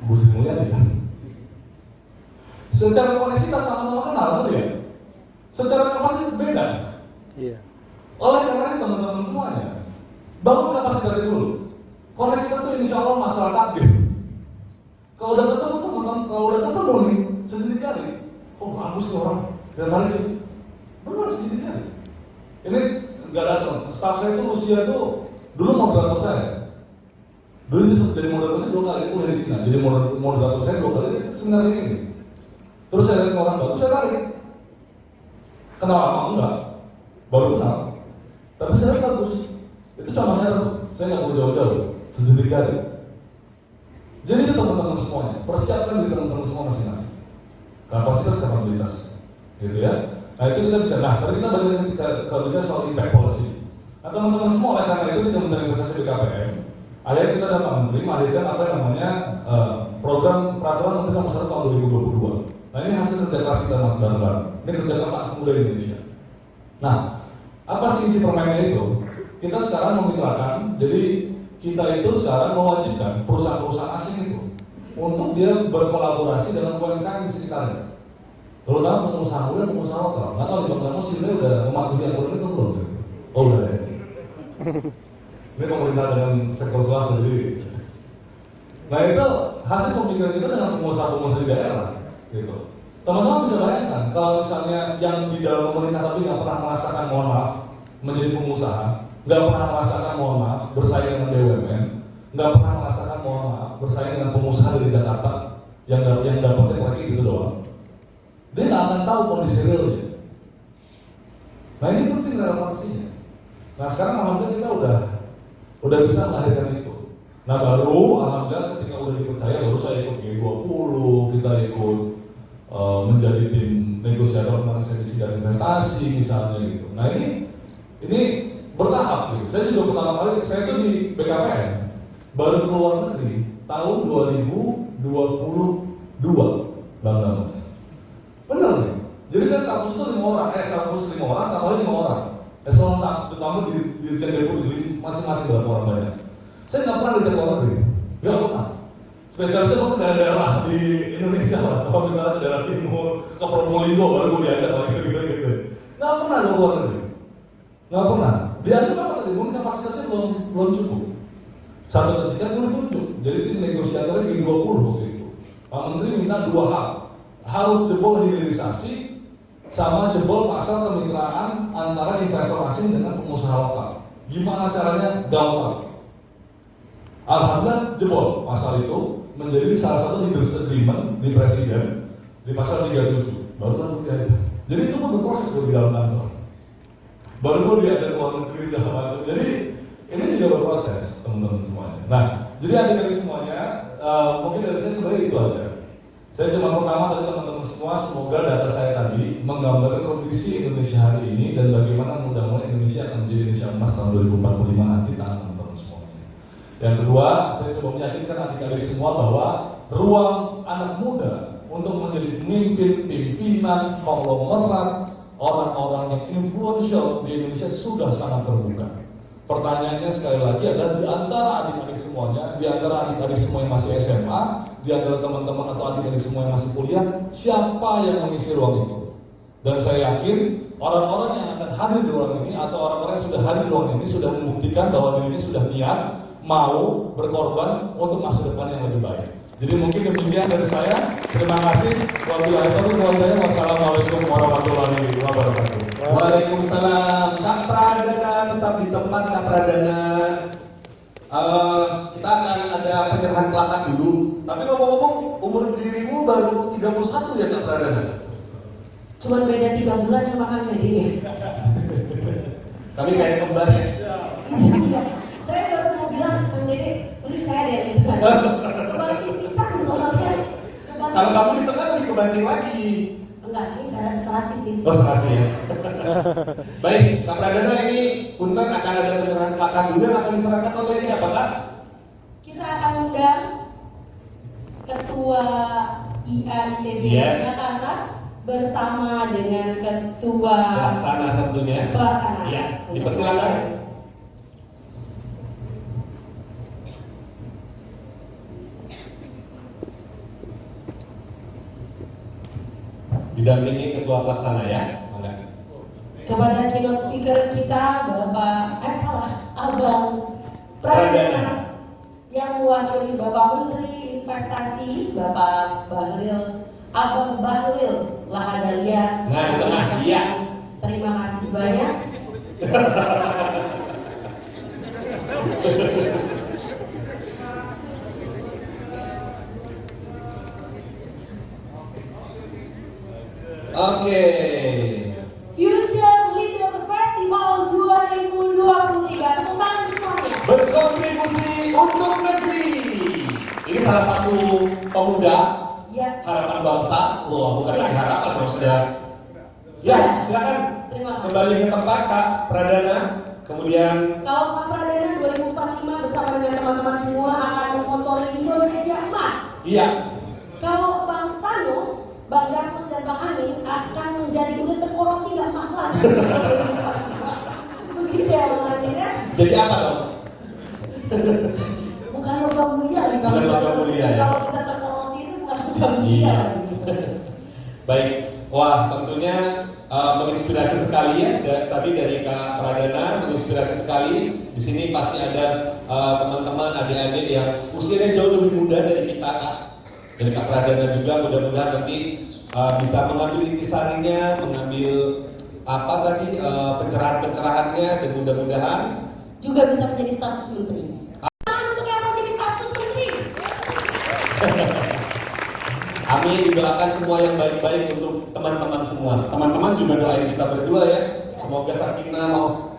[SPEAKER 3] Bu Sri Mulyani kan? Secara koneksitas sama-sama kenal betul ya? Secara kapasitas beda.
[SPEAKER 4] Iya.
[SPEAKER 3] Oleh karena itu teman-teman semuanya, bangun kapasitas itu dulu. Koneksitas itu insya Allah masalah takdir. Kalau udah ketemu teman-teman, kalau udah ketemu nih, sendiri kali. Oh bagus nih orang, dan kali itu benar sendiri kali. Ini nggak datang. Staff saya itu usia itu dulu moderator saya. Dulu jadi moderator saya 2 kali kuliah di Cina. Jadi moderator saya 2 kali seminar ini. Terus saya lihat orang baru, saya tarik. Kenal apa? Enggak. Baru kenal. Tapi saya bagus. Itu contohnya, saya nggak perlu jauh-jauh. Sendiri kali. Jadi itu teman-teman semuanya. Persiapkan diri teman-teman semua masing-masing. Kapasitas, kapabilitas. Gitu ya. Nah itu kita bicara. Nah tadi kita kalau bicara soal impact policy. Nah teman-teman semua oleh karena itu di Kementerian Investasi BKPM, akhirnya kita dapat Menteri melahirkan apa yang namanya program peraturan Menteri Nomor 1 tahun 2022. Nah ini hasil kerja keras kita mas bareng-bareng. Ini kerja keras anak muda Indonesia. Nah apa sih isi permainnya itu? Kita sekarang memitrakan, jadi kita itu sekarang mewajibkan perusahaan-perusahaan asing itu untuk dia berkolaborasi dengan UMKM di sekitarnya. Terutama pengusaha muda, pengusaha lokal. Nggak tahu di Bang Ramos sih udah mematuhi aturan itu belum? Oh udah ya. Ini pemerintah dengan sektor swasta jadi Nah itu hasil pemikiran kita dengan pengusaha-pengusaha di daerah, gitu. Teman-teman bisa bayangkan kalau misalnya yang di dalam pemerintah tapi nggak pernah merasakan mohon maaf menjadi pengusaha, nggak pernah merasakan mohon maaf bersaing dengan BUMN, nggak pernah merasakan mohon maaf bersaing dengan pengusaha dari Jakarta yang dapatnya lagi gitu doang. Dia nggak akan tahu kondisi realnya. Nah ini penting relevansinya. Nah sekarang alhamdulillah kita udah bisa melahirkan itu. Nah baru alhamdulillah ketika udah dipercaya baru saya ikut G20, kita ikut menjadi tim negosiator tentang sertifikasi dan investasi misalnya gitu. Nah ini bertahap gitu. Saya juga pertama kali saya itu di BKPM baru keluar negeri tahun 2022 Bang Damas. Benar nih. Jadi saya status itu 5 orang, 105 orang, sama 5 orang. Eselon 1 ditambah di Dirjen Deputi masing-masing berapa orang banyak. Saya nggak pernah di luar negeri, nggak pernah. Spesialisnya ke daerah-daerah di Indonesia lah. Kalau misalnya ke daerah timur, ke Probolinggo baru gue diajak lagi gitu. Nggak pernah ke luar negeri, nggak pernah. Diajak apa tadi? Mungkin kapasitasnya belum cukup. Satu ketika gue ditunjuk, jadi tim negosiatornya G20 waktu itu. Pak Menteri minta 2 hal, harus jebol hilirisasi sama jebol pasal kemitraan antara investor asing dengan pengusaha lokal. Gimana caranya? Gampang. Alhamdulillah jebol pasal itu menjadi salah satu leaders agreement di presiden di pasal 37. Baru lalu diajak. Jadi itu pun berproses di dalam kantor. Baru gue diajak luar negeri segala macam. Jadi ini juga berproses teman-teman semuanya. Nah, jadi akhir dari semuanya mungkin dari saya sebenarnya itu aja. Saya cuma pertama dari teman-teman semua, semoga data saya tadi menggambarkan kondisi Indonesia hari ini dan bagaimana mudah-mudahan Indonesia akan menjadi Indonesia emas tahun 2045 nanti teman-teman semuanya. Yang kedua, saya coba meyakinkan adik-adik semua bahwa ruang anak muda untuk menjadi pemimpin, pimpinan, konglomerat, orang-orang yang influential di Indonesia sudah sangat terbuka. Pertanyaannya sekali lagi adalah di antara adik-adik semuanya, di antara adik-adik semua yang masih SMA, di antara teman-teman atau adik-adik semua yang masih kuliah, siapa yang mengisi ruang itu? Dan saya yakin orang-orang yang akan hadir di ruang ini atau orang-orang yang sudah hadir di ruang ini sudah membuktikan bahwa diri ini sudah niat, mau berkorban untuk masa depan yang lebih baik. Jadi mungkin demikian dari saya. Terima kasih. Wassalamualaikum warahmatullahi wabarakatuh.
[SPEAKER 1] Waalaikumsalam. Kak Pradana tetap di tempat Kak Pradana. Kita akan ada penyerahan plakat dulu. Tapi ngomong-ngomong, umur dirimu baru 31 ya Kak Pradana?
[SPEAKER 2] Cuman beda 3 bulan sama kami ya.
[SPEAKER 1] Kami kayak kembar ya.
[SPEAKER 2] Iya. Saya baru mau bilang, Kang Dede, beli saya deh gitu kan. Kebanting pisang soalnya.
[SPEAKER 1] Kalau kamu di tengah lebih kebanting lagi.
[SPEAKER 2] Enggak, ini saya serasi sih.
[SPEAKER 1] Oh serasi ya. Baik, Kak Pradana ini punten akan ada penyerahan plakat dulu yang akan diserahkan oleh siapa Kak?
[SPEAKER 2] Kita akan undang Ketua IAITB Jakarta bersama dengan Ketua
[SPEAKER 1] Pelaksana tentunya.
[SPEAKER 2] Pelaksana.
[SPEAKER 1] Iya, dipersilakan. Didampingi Ketua Pelaksana ya.
[SPEAKER 2] Kepada keynote speaker kita Abang Pradana yang mewakili Bapak Menteri Investasi Bapak Bahlil, Abang Bahlil Lahadalia.
[SPEAKER 1] Nah di tengah, iya.
[SPEAKER 2] Terima kasih banyak.
[SPEAKER 1] Oke.
[SPEAKER 2] Future Leader Festival 2023. Tepuk tangan semuanya.
[SPEAKER 1] Berkontribusi untuk negeri. Ini salah satu pemuda
[SPEAKER 2] Ya.
[SPEAKER 1] harapan bangsa. Wah, bukan lagi harapan dong sudah. Ya, silakan.
[SPEAKER 2] Terima kasih.
[SPEAKER 1] Kembali ke tempat Kak Pradana. Kemudian
[SPEAKER 2] Kalau Pak Pradana 2045 bersama dengan teman-teman semua akan mengotori Indonesia emas.
[SPEAKER 1] iya.
[SPEAKER 2] Kalau Bang Stano, Bang Damus dan Bang Amin akan menjadi unit terkorosi nggak emas lagi. Begitu ya Bang Amin ya?
[SPEAKER 1] Jadi apa dong?
[SPEAKER 2] Bukan logam mulia nih Bang.
[SPEAKER 1] Bukan logam mulia, ya?
[SPEAKER 2] Kalau bisa terkorosi itu bukan logam mulia.
[SPEAKER 1] Iya. Baik. Wah, tentunya menginspirasi sekali ya. Tadi dari Kak Pradana menginspirasi sekali. Di sini pasti ada teman-teman, adik-adik yang usianya jauh lebih muda dari kita, Kak. Dari Kak Pradana juga mudah-mudahan nanti bisa mengambil intisarinya, mengambil apa tadi pencerahan-pencerahannya, dan mudah-mudahan
[SPEAKER 2] juga bisa menjadi stafsus menteri. Untuk yang mau jadi stafsus menteri.
[SPEAKER 1] Amin, didoakan semua yang baik-baik untuk teman-teman semua. Teman-teman juga doain kita berdua ya. Semoga Sakinah mau.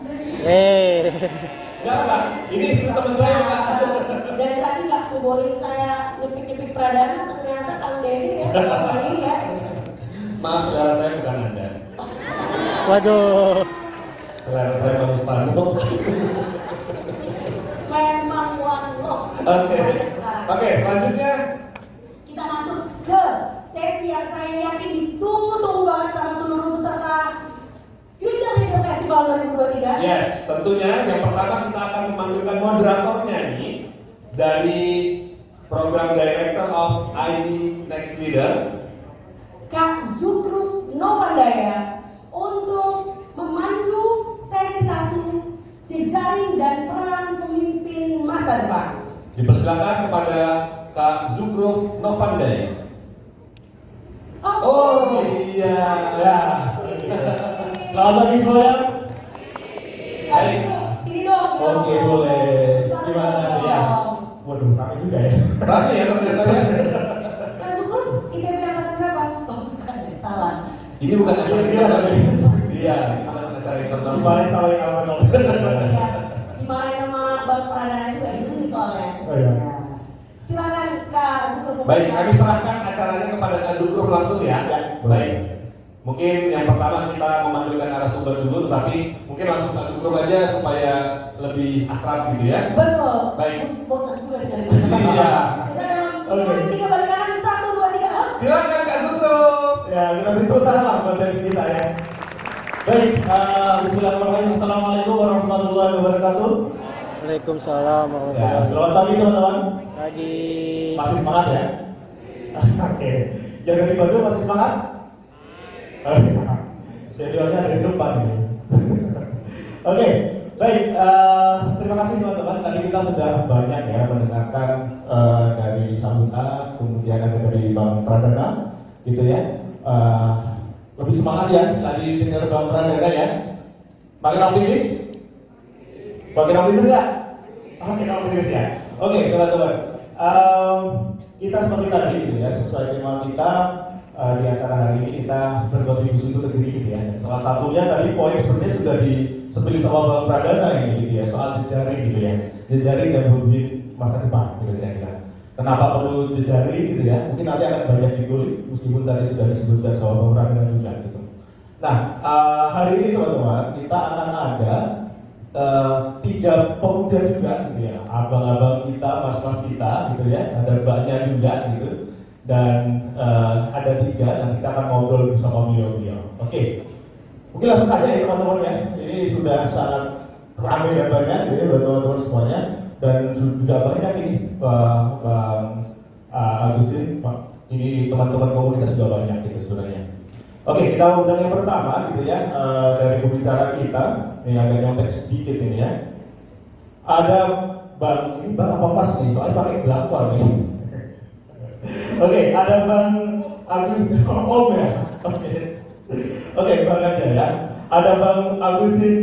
[SPEAKER 1] Enggak, ini istri teman saya, Kak.
[SPEAKER 2] Dari tadi nggak kubolehin saya nyepik-nyepik Pradana, ternyata Kang Dede ya selama ini ya.
[SPEAKER 1] Maaf, selera saya bukan Anda.
[SPEAKER 4] Waduh.
[SPEAKER 1] Selera saya baru standar.
[SPEAKER 2] Memang one love.
[SPEAKER 1] Oke, selanjutnya
[SPEAKER 2] kita masuk ke sesi yang saya yakin ditunggu-tunggu banget sama seluruh peserta Future Leader Festival 2023.
[SPEAKER 1] yes, tentunya yang pertama kita akan memanggilkan moderatornya nih dari Program Director of ID Next Leader,
[SPEAKER 2] Kak Zukruf Novandaya, untuk memandu sesi 1 jejaring dan peran pemimpin masa depan.
[SPEAKER 1] Dipersilakan kepada Kak Zukruf Novandaya.
[SPEAKER 2] Oh,
[SPEAKER 1] iya.
[SPEAKER 5] Ya. Selamat pagi semuanya.
[SPEAKER 2] Baik, sini dong. Kita
[SPEAKER 5] Oke,
[SPEAKER 2] ngobrol.
[SPEAKER 5] boleh.
[SPEAKER 2] Bentar
[SPEAKER 5] Gimana
[SPEAKER 2] dong.
[SPEAKER 5] ya? Waduh, ramai juga ya.
[SPEAKER 1] Rame ya ternyata ya.
[SPEAKER 2] Kak Zukruf, ITB angkatan berapa? Oh, bukan, salah.
[SPEAKER 1] Ini bukan acara
[SPEAKER 5] Ini
[SPEAKER 1] kita.
[SPEAKER 5] apa nih?
[SPEAKER 1] Iya, ini bukan acara internal.
[SPEAKER 5] Kemarin sama yang awal.
[SPEAKER 2] Iya, dimarahin sama Bang Pradana juga ini soalnya.
[SPEAKER 5] Oh, iya.
[SPEAKER 2] Silakan Kak Zukruf.
[SPEAKER 1] Baik, kami serahkan acaranya kepada Kak Zukruf langsung ya.
[SPEAKER 5] Ya,
[SPEAKER 1] Baik. Mungkin yang pertama kita memanggilkan narasumber dulu, tetapi mungkin langsung Kak Zukruf aja supaya lebih akrab gitu ya.
[SPEAKER 2] Betul.
[SPEAKER 1] Baik.
[SPEAKER 2] Bosan juga dengerin.
[SPEAKER 1] Iya.
[SPEAKER 2] Kita dalam 3 balik kanan 1, 2, 3.
[SPEAKER 1] Silakan Kak Zukruf.
[SPEAKER 5] Ya, kita beri tepuk tangan lah buat dari kita ya. Baik, bismillahirrahmanirrahim. Assalamualaikum warahmatullahi wabarakatuh.
[SPEAKER 4] Waalaikumsalam
[SPEAKER 5] Ya,
[SPEAKER 4] warahmatullahi
[SPEAKER 5] selamat pagi teman-teman.
[SPEAKER 4] Pagi.
[SPEAKER 5] Masih semangat ya? Oke. Yang dari Bandung masih semangat? Seniornya ada di depan ini. Oke, baik. Terima kasih teman-teman. Tadi kita sudah banyak ya mendengarkan dari sambutan, kemudian ada dari Bang Pradana, gitu ya. Lebih semangat ya. Tadi dengar Bang Pradana ya. Makin optimis? Makin optimis nggak? Makin optimis ya. Oke, teman-teman. Kita seperti tadi gitu ya, sesuai tema kita di acara hari ini kita berkontribusi untuk negeri gitu ya. Salah satunya tadi poin sebenarnya sudah disebut sama Bang Pradana ini gitu ya, soal jejaring gitu ya, jejaring dan pemimpin masa depan gitu ya. Kenapa perlu jejaring gitu ya? Mungkin nanti akan banyak dikulik meskipun tadi sudah disebutkan sama Bang Pradana juga gitu. Nah, hari ini teman-teman kita akan ada 3 pemuda juga gitu ya, abang-abang kita, mas-mas kita gitu ya, ada mbaknya juga gitu, dan ada 3 dan kita akan ngobrol bersama beliau-beliau. Oke, mungkin langsung aja ya teman-teman ya, ini sudah sangat ramai dan banyak gitu ya buat teman-teman semuanya, dan juga banyak ini Bang Agustin, ini teman-teman komunitas juga banyak gitu sebenarnya. Oke, kita undang yang pertama gitu ya, dari pembicara kita, ini agak nyontek sedikit ini ya. Ada Bang, ini Bang apa Mas nih, soalnya pakai belakang nih. Oke, ada Bang Agustin Om ya. Oke, Bang aja ya. Ada Bang Agustin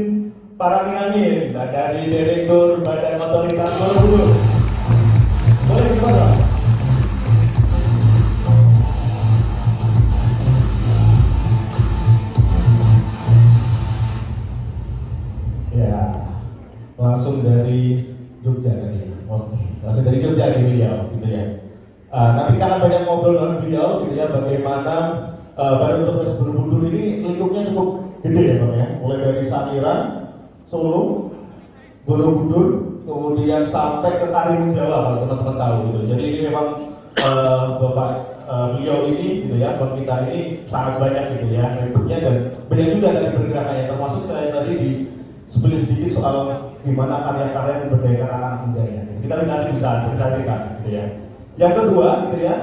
[SPEAKER 5] Parangin dari Direktur Badan Otoritas Borobudur. Boleh gimana? Ya, langsung dari Jogja tadi. Oke, langsung dari Jogja nih beliau, gitu ya. Nanti kita akan banyak ngobrol dengan beliau, gitu ya, bagaimana Badan Otoritas Borobudur ini lingkupnya cukup gede ya Bang ya. Mulai dari Sangiran, Solo, Borobudur, kemudian sampai ke Karimun Jawa kalau teman-teman tahu gitu. Jadi ini memang Bapak beliau ini, gitu ya, Bang kita ini sangat banyak gitu ya lingkupnya, dan banyak juga dari pergerakannya, termasuk saya tadi di sebelum sedikit soal gimana karya-karya yang memberdayakan anak muda ya. Kita nanti bisa cerita-cerita gitu ya. Yang kedua gitu ya,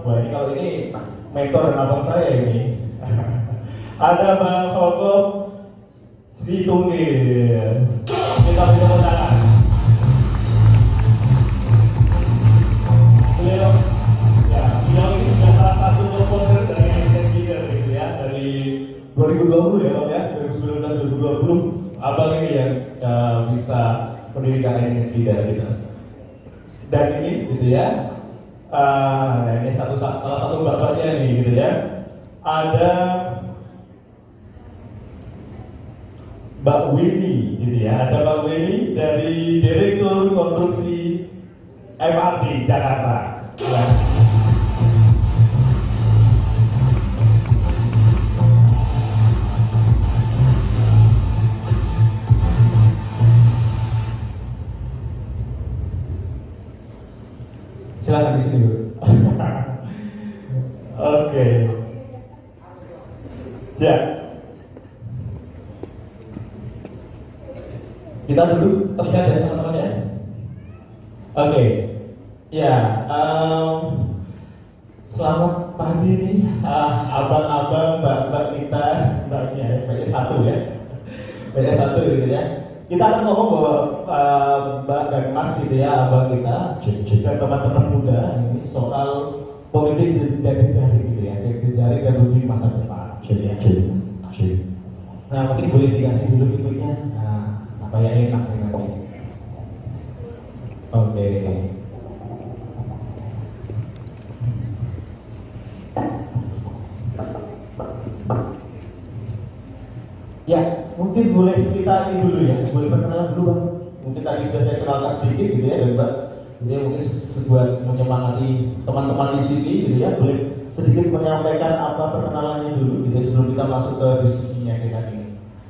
[SPEAKER 5] wah ini kalau ini mentor dan abang saya ini Ada Bang Koko Situnggil. Kita beri tepuk tangan. Beliau ini juga salah satu co-founder dari Extend Leader gitu ya, dari 2020 ya Bang ya, 2019-2020 Abang ini yang bisa mendirikan Extend Leader gitu. Dan ini gitu ya, nah ini salah satu bapaknya nih gitu ya. Ada Mbak Winnie gitu ya, ada Mbak Winnie dari Direktur Konstruksi MRT Jakarta. Ya. Silakan di sini dulu. Oke. Ya. Kita duduk terlihat ya teman-teman ya. Oke. Ya. Selamat pagi nih, abang-abang, mbak-mbak kita, mbaknya, banyak satu ya, banyak satu gitu ya. Kita akan ngomong bahwa mbak dan mas gitu ya, abang kita, dan teman-teman muda ini soal politik dan jejaring gitu ya, jejaring dan mimpi masa depan. Nah mungkin boleh dikasih dulu ikutnya, nah apa yang enak nih nanti. Oke. Ya, mungkin boleh kita ini dulu ya, boleh perkenalan dulu Bang. Mungkin tadi sudah saya kenalkan sedikit gitu ya, dan Mbak. Jadi mungkin sebuah menyemangati teman-teman di sini gitu ya, boleh sedikit menyampaikan apa perkenalannya dulu gitu sebelum kita masuk ke diskusinya kita ini.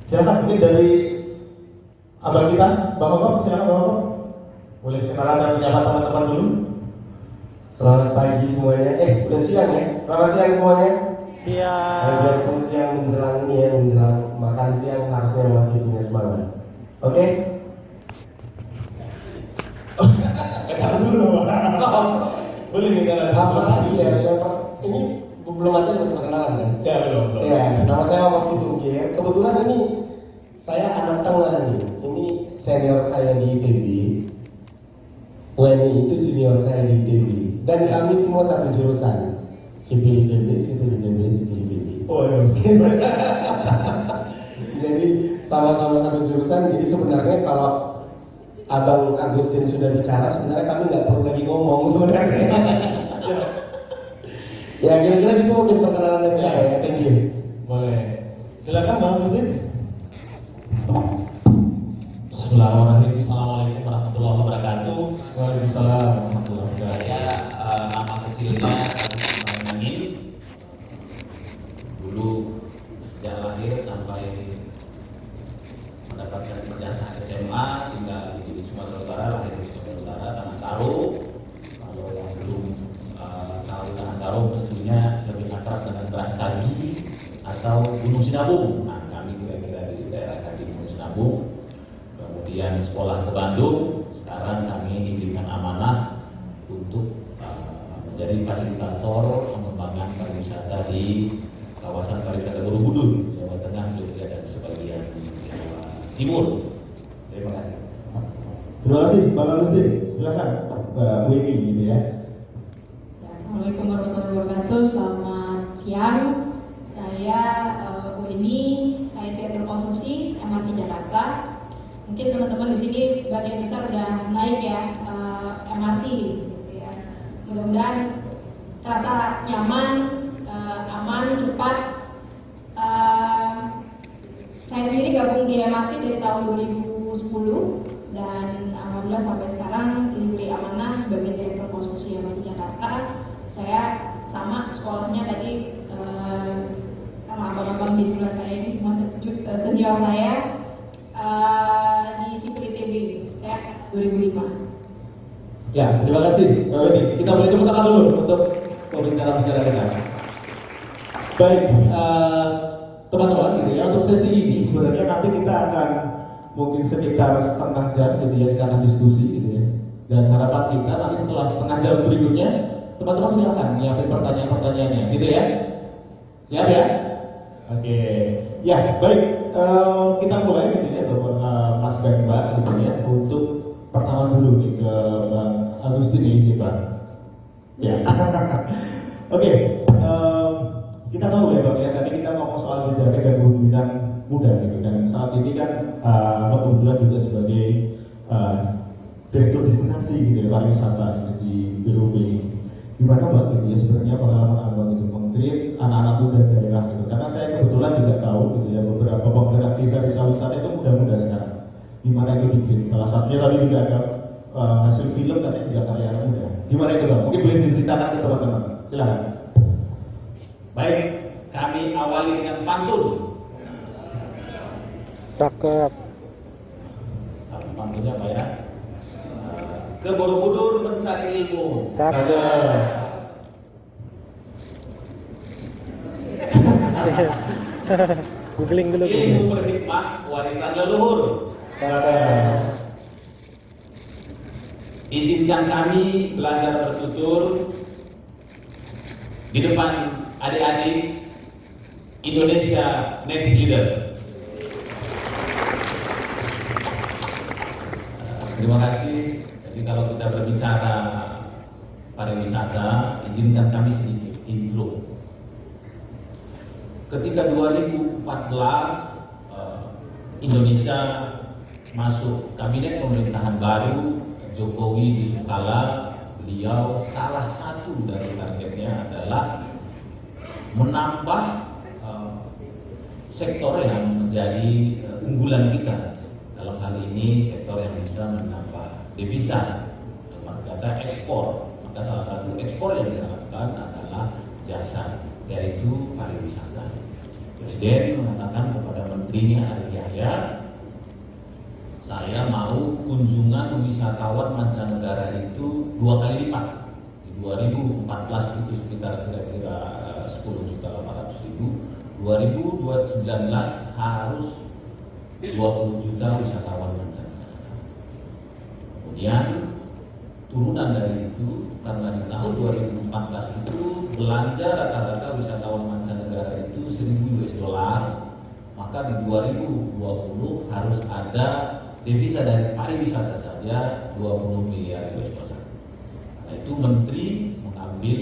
[SPEAKER 5] Silakan mungkin dari abang kita, Bang Koko, silakan Bang Koko. Boleh kenalan dan menyapa teman-teman dulu.
[SPEAKER 6] Selamat pagi semuanya. Udah siang ya? Selamat siang semuanya.
[SPEAKER 4] Siap.
[SPEAKER 6] Biarpun siang menjelang ini ya, menjelang makan siang harusnya masih punya semangat. Oke?
[SPEAKER 5] Kenalan dulu dong Bang. Boleh nih kenalan.
[SPEAKER 6] Apa lagi ya? Ini belum ada yang perkenalan kan?
[SPEAKER 5] Ya belum.
[SPEAKER 6] Ya, nama saya Om Situnggil. Kebetulan ini saya anak tengah nih. Ini senior saya di ITB. Weni itu junior saya di ITB. Dan kami semua satu jurusan. Sipil ITB, sipil ITB, sipil ITB.
[SPEAKER 5] Oh iya.
[SPEAKER 6] Jadi sama-sama satu jurusan. Jadi sebenarnya kalau Abang Agustin sudah bicara, sebenarnya kami nggak perlu lagi ngomong sebenarnya. Ya kira-kira itu mungkin perkenalan dari saya. Ya, thank you.
[SPEAKER 5] Boleh. Silakan Bang Agustin.
[SPEAKER 7] Bismillahirrahmanirrahim. Assalamualaikum warahmatullahi wabarakatuh.
[SPEAKER 5] Waalaikumsalam warahmatullahi wabarakatuh.
[SPEAKER 7] Saya nama kecilnya Angin. Dulu sejak lahir sampai mendapatkan ijazah SMA tinggal di Sumatera Utara, lahir di Sumatera Utara, Tanah Karo. Kalau yang belum tahu Tanah Karo mestinya lebih akrab dengan Beras Kagi atau Gunung Sinabung. Nah, kami kira-kira di daerah Kagi Gunung Sinabung. Kemudian sekolah ke Bandung. Sekarang kami diberikan amanah untuk menjadi fasilitator pengembangan pariwisata di kawasan pariwisata Borobudur, Jawa Tengah, Jogja dan sebagian Jawa Timur. Terima kasih.
[SPEAKER 5] Terima kasih Bang Agustin. Silakan Mbak Winnie gitu ya.
[SPEAKER 8] Assalamualaikum warahmatullahi wabarakatuh. Selamat siang. Saya Winnie, saya Direktur Konstruksi MRT Jakarta. Mungkin teman-teman di sini sebagian besar udah naik ya MRT, gitu ya. Mudah-mudahan terasa nyaman, aman, cepat. Saya sendiri gabung di MRT dari tahun 2010 dan alhamdulillah sampai sekarang diberi amanah sebagai Direktur Konstruksi MRT Jakarta. Saya sama sekolahnya tadi sama abang-abang di sebelah saya ini semua senior saya. Di Sipil ITB, saya 2005.
[SPEAKER 5] Ya, terima kasih Mbak Winnie. Kita boleh tepuk tangan dulu untuk pembicara-pembicara kita. Baik, teman-teman gitu ya, untuk sesi ini sebenarnya nanti kita akan mungkin sekitar setengah jam gitu ya, kita akan diskusi gitu ya. Dan harapan kita nanti setelah setengah jam berikutnya, teman-teman silakan nyiapin pertanyaan-pertanyaannya gitu ya. Siap ya? Oke, ya baik, kita mulai gitu ya Mas dan Mbak gitu ya, untuk pertama dulu nih ke Bang Agustin nih Pak. Ya, oke, kita tahu ya Bang ya, tadi kita ngomong soal jejaring dan kepemimpinan muda gitu, dan saat ini kan Bang kebetulan juga sebagai direktur destinasi gitu ya, pariwisata gitu, di BOP. Gimana Bang gitu ya sebenarnya pengalaman Abang itu meng-create anak-anak muda daerah gitu, karena saya kebetulan juga tahu gitu ya beberapa penggerak desa wisata itu muda-muda sekarang. Gimana itu bikin? Salah satunya tadi juga ada hasil film katanya juga karya anak muda. Gimana itu Bang? Mungkin boleh diceritakan ke teman-teman. Silakan.
[SPEAKER 7] Baik, kami awali dengan pantun.
[SPEAKER 4] Cakep.
[SPEAKER 7] Tapi pantunnya apa ya? Ke Borobudur mencari ilmu.
[SPEAKER 4] Cakep. Googling dulu.
[SPEAKER 7] Ilmu berhikmah, warisan leluhur.
[SPEAKER 4] Cakep.
[SPEAKER 7] Izinkan kami belajar bertutur di depan adik-adik Indonesia Next Leader. Terima kasih. Jadi kalau kita berbicara pariwisata, izinkan kami sedikit intro. Ketika 2014 Indonesia masuk kabinet pemerintahan baru Jokowi Yusuf Kala, beliau salah satu dari targetnya adalah menambah sektor yang menjadi unggulan kita. Dalam hal ini sektor yang bisa menambah devisa, dalam kata ekspor. Maka salah satu ekspor yang diharapkan adalah jasa, yaitu pariwisata. Presiden mengatakan kepada menterinya Ari Yahya, saya mau kunjungan wisatawan mancanegara itu 2 kali lipat. Di 2014 itu sekitar kira-kira 10.800.000. 2019 harus 20 juta wisatawan mancanegara. Kemudian turunan dari itu, karena di tahun 2014 itu belanja rata-rata wisatawan mancanegara itu 1.000 US dollar, maka di 2020 harus ada devisa dari pariwisata saja 20 miliar US dollar. Nah, itu menteri mengambil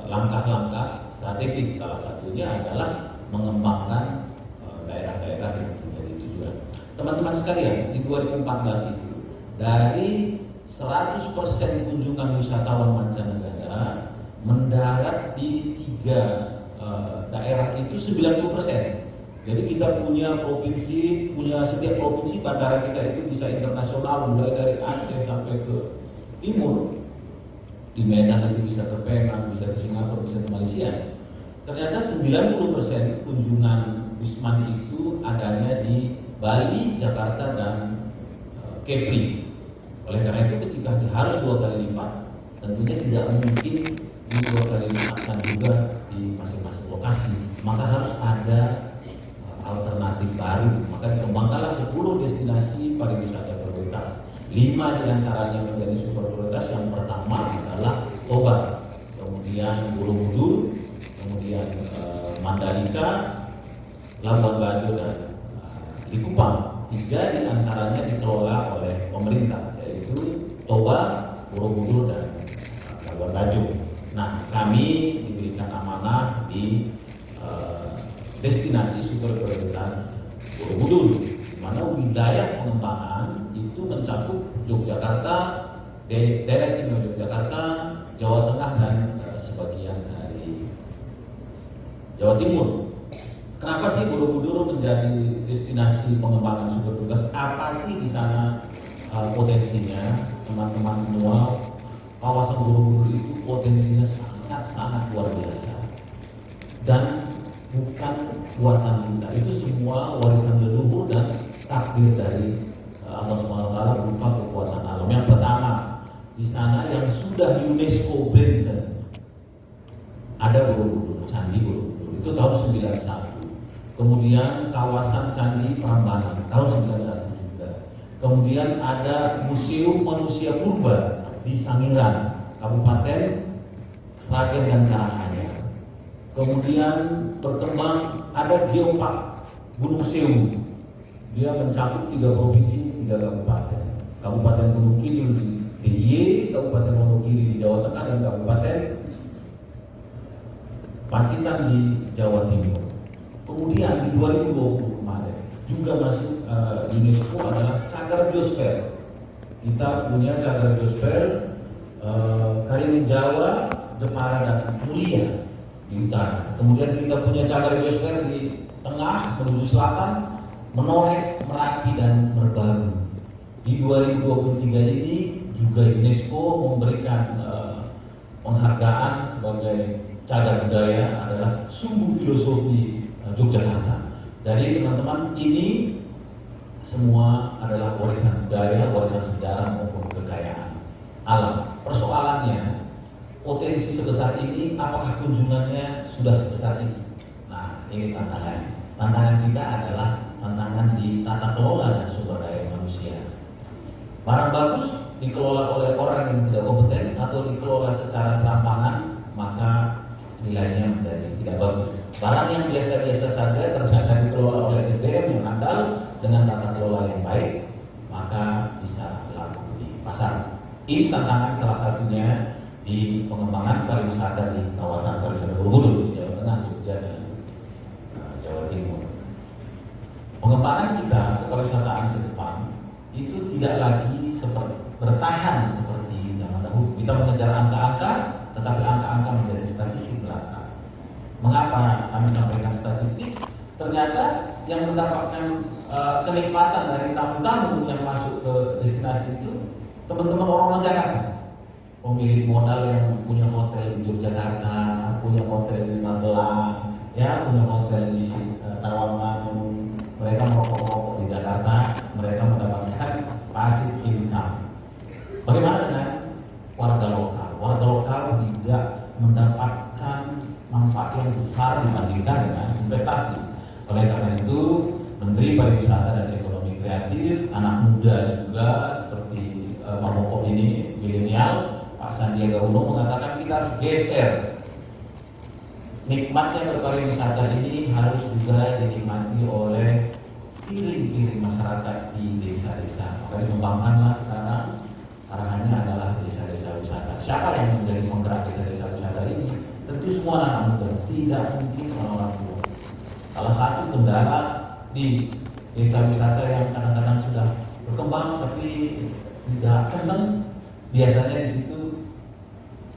[SPEAKER 7] langkah-langkah strategis, salah satunya adalah mengembangkan daerah-daerah yang menjadi tujuan. Teman-teman sekalian, di 2014 itu dari 100% kunjungan wisatawan mancanegara mendarat di 3 daerah itu 90%. Jadi kita punya setiap provinsi bandara kita itu bisa internasional, mulai dari Aceh sampai ke timur. Di Medan itu bisa ke Penang, bisa ke Singapura, bisa ke Malaysia. Ternyata 90% kunjungan Wisman itu adanya di Bali, Jakarta, dan Kepri. Oleh karena itu ketika harus 2 kali lipat, tentunya tidak mungkin di 2 kali lipatkan juga di masing-masing lokasi. Maka harus ada alternatif baru. Maka dikembangkanlah 10 destinasi pariwisata prioritas. 5 diantaranya menjadi super prioritas. Yang pertama adalah Toba, kemudian Borobudur, kemudian Mandalika, Labuan Bajo, dan Likupang. 3 diantaranya dikelola oleh pemerintah, yaitu Toba, Borobudur, dan Labuan Bajo. Nah, kami diberikan amanah di destinasi super prioritas Borobudur, di mana wilayah pengembangan itu mencakup Yogyakarta, daerah istimewa Yogyakarta, Jawa Tengah, dan sebagian dari Jawa Timur. Kenapa sih Borobudur menjadi destinasi pengembangan super prioritas? Apa sih di sana potensinya, teman-teman semua? Kawasan Borobudur itu potensinya sangat-sangat luar biasa, dan bukan buatan kita, itu semua warisan leluhur dan takdir dari Allah SWT berupa kekuatan alam. Yang pertama, di sana yang sudah UNESCO brand ada Borobudur, Candi Borobudur, itu tahun 91. Kemudian kawasan Candi Prambanan tahun 91 juga. Kemudian ada Museum Manusia Purba di Sangiran, Kabupaten Sragen dan Karanganyar. kemudian berkembang ada Geopark Gunung Sewu. Dia mencakup 3 provinsi, 3 kabupaten. Kabupaten Gunung Kidul di DIY, Kabupaten Wonogiri di Jawa Tengah, dan Kabupaten Pacitan di Jawa Timur. Kemudian di 2020 kemarin juga masuk UNESCO adalah cagar biosfer. Kita punya cagar biosfer Karimun Jawa, Jepara, dan Mulia di utara. Kemudian kita punya cagar biosfer di tengah menuju selatan, Menoreh, Merapi, dan Merbabu. Di 2023 ini juga UNESCO memberikan penghargaan sebagai cagar budaya adalah sumbu filosofi Yogyakarta. Jadi teman-teman, ini semua adalah warisan budaya, warisan sejarah maupun kekayaan alam. Persoalannya, potensi sebesar ini, apakah kunjungannya sudah sebesar ini? Nah, ini tantangannya. Tantangan kita adalah tantangan di tata kelola dan sumber daya manusia. Barang bagus dikelola oleh orang yang tidak kompeten atau dikelola secara serampangan, maka nilainya menjadi tidak bagus. Barang yang biasa-biasa saja ternyata dikelola oleh SDM yang handal dengan tata kelola yang baik, maka bisa laku di pasar. Ini tantangan salah satunya di pengembangan pariwisata di kawasan pariwisata Borobudur, Jawa Tengah, Jogja, dan Jawa Timur. Pengembangan kita ke pariwisataan ke depan itu tidak lagi bertahan seperti zaman dahulu. Kita mengejar angka-angka, tetapi angka-angka menjadi statistik belaka. Mengapa kami sampaikan statistik? Ternyata yang mendapatkan kenikmatan dari tamu-tamu yang masuk ke destinasi itu teman-teman orang Jakarta. Pemilik modal yang punya hotel di Yogyakarta, punya hotel di Magelang, ya, punya hotel di Tawamangun, mereka merokok-rokok di Jakarta, mereka mendapatkan passive income. Bagaimana dengan warga lokal? Warga lokal tidak mendapatkan manfaat yang besar dibandingkan dengan investasi. Oleh karena itu, Menteri Pariwisata dan Ekonomi Kreatif, anak muda juga seperti Mamoko ini, milenial, Pak Sandiaga Uno mengatakan kita harus geser. Nikmatnya berpariwisata ini harus juga dinikmati oleh piring-piring masyarakat di desa-desa. Maka dikembangkanlah sekarang arahannya adalah desa-desa wisata. Siapa yang menjadi penggerak desa-desa wisata ini? Tentu semua anak muda, tidak mungkin orang tua. Salah satu kendala di desa wisata yang kadang-kadang sudah berkembang tapi tidak kencang, biasanya di situ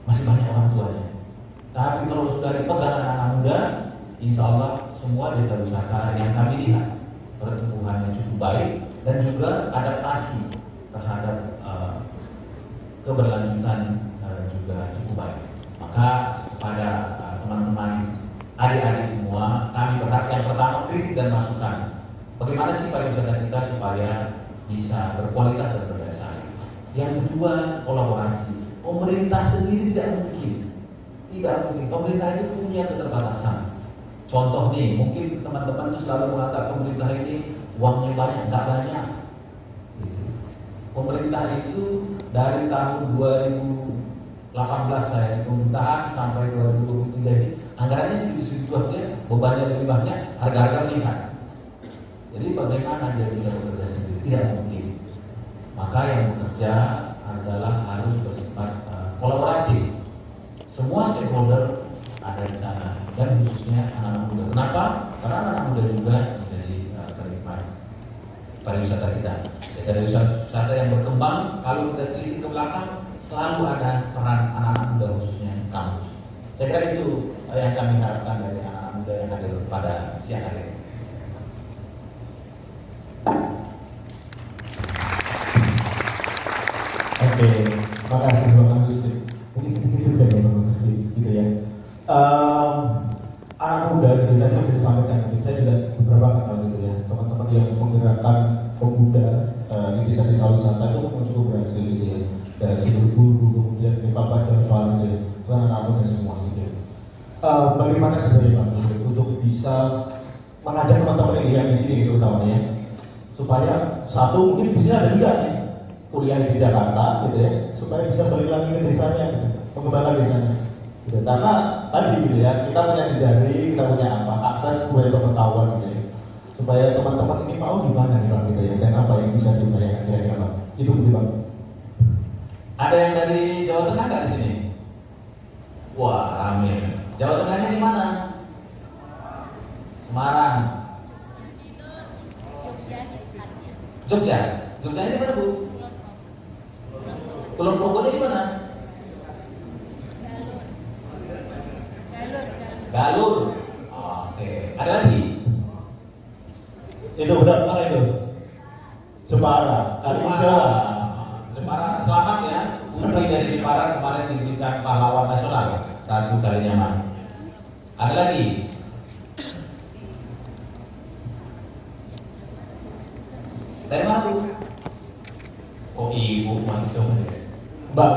[SPEAKER 7] masih banyak orang tuanya. Tapi kalau sudah dipegang anak muda, insya Allah semua desa wisata yang kami lihat pertumbuhannya cukup baik dan juga adaptasi terhadap keberlanjutan juga cukup baik. Maka kepada teman-teman adik-adik semua, kami berharap yang pertama kritik dan masukan. Bagaimana sih pariwisata kita supaya bisa berkualitas dan berdaya saing? Yang kedua, kolaborasi. Pemerintah sendiri tidak mungkin. Pemerintah itu punya keterbatasan. Contoh nih, mungkin teman-teman itu selalu mengatakan pemerintah ini uangnya banyak, nggak banyak. Gitu. Pemerintah itu dari tahun 2018 saya di pemerintahan sampai 2023 ini anggarannya segitu-segitu aja, bebannya lebih banyak, harga-harga meningkat. Jadi bagaimana dia bisa bekerja sendiri? Tidak mungkin. Maka yang bekerja adalah harus bersifat kolaboratif. Semua stakeholder ada di sana dan khususnya anak-anak muda. Kenapa? Karena anak muda juga menjadi penikmat pariwisata kita. Desa-desa yang berkembang, kalau kita telisik ke belakang, selalu ada peran anak-anak muda khususnya kampus. Saya kira itu yang kami harapkan dari anak-anak muda yang hadir pada siang hari ini.
[SPEAKER 5] Oke, terima kasih Bang Agustin. Ini sedikit juga ya Bang Agustin, gitu ya. Anak muda gitu tadi yang disampaikan, saya juga beberapa kali gitu ya, teman-teman yang menggerakkan pemuda di desa-desa wisata itu cukup berhasil gitu ya. Dari Sidurguru, kemudian di Papa Java gitu ya, itu anak muda semua gitu ya. Bagaimana sebenarnya Bang Agustin untuk bisa mengajak teman-teman yang di sini terutama ya, supaya satu mungkin di sini ada juga nih kuliah di Jakarta gitu ya, supaya bisa balik lagi ke desanya, gitu, mengembangkan desanya. Gitu. Karena tadi gitu ya, kita punya jejari, kita punya apa, akses supaya pengetahuan gitu ya. Supaya teman-teman ini mau gimana nih Bang gitu ya, dan apa yang bisa diupayakan kira-kira Bang. Itu betul Bang.
[SPEAKER 7] Ada yang dari Jawa Tengah nggak di sini? Wah, rame. Jawa Tengahnya di mana? Semarang. Jogja. Jogja ini mana Bu? Kulon Progonya di mana? Galur. Oke. Ada lagi?
[SPEAKER 5] Itu berat mana itu? Jepara.
[SPEAKER 7] Jepara, selamat ya. Putri dari Jepara kemarin diberikan pahlawan nasional Ratu Kalinyaman. Ada lagi? Dari mana Bu? Oh ibu mahasiswa.
[SPEAKER 5] Mbak,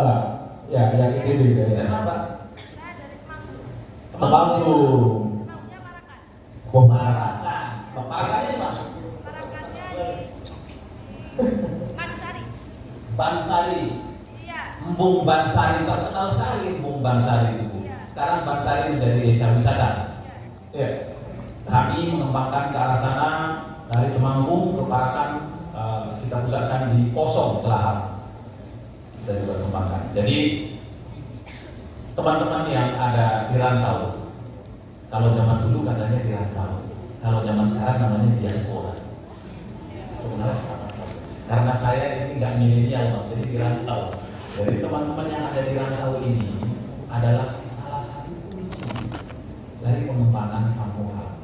[SPEAKER 5] ya yang ini deh.
[SPEAKER 7] Dari mana Mbak?
[SPEAKER 5] Temanggung.
[SPEAKER 7] Parakan. Parakannya di mana? Bansari. Embung Bansari terkenal sekali Embung Bansari itu. Sekarang Bansari menjadi desa wisata.
[SPEAKER 5] Ya.
[SPEAKER 7] Kami mengembangkan ke arah sana dari Temanggung ke Parakan, kita pusatkan di Posong Telahan. Kita juga kembangkan. Jadi teman-teman yang ada di rantau, kalau zaman dulu katanya di rantau, kalau zaman sekarang namanya diaspora. Sebenarnya sama. Karena saya ini nggak milenial, jadi di rantau. Jadi teman-teman yang ada di rantau ini adalah salah satu kunci dari pengembangan kampung halaman.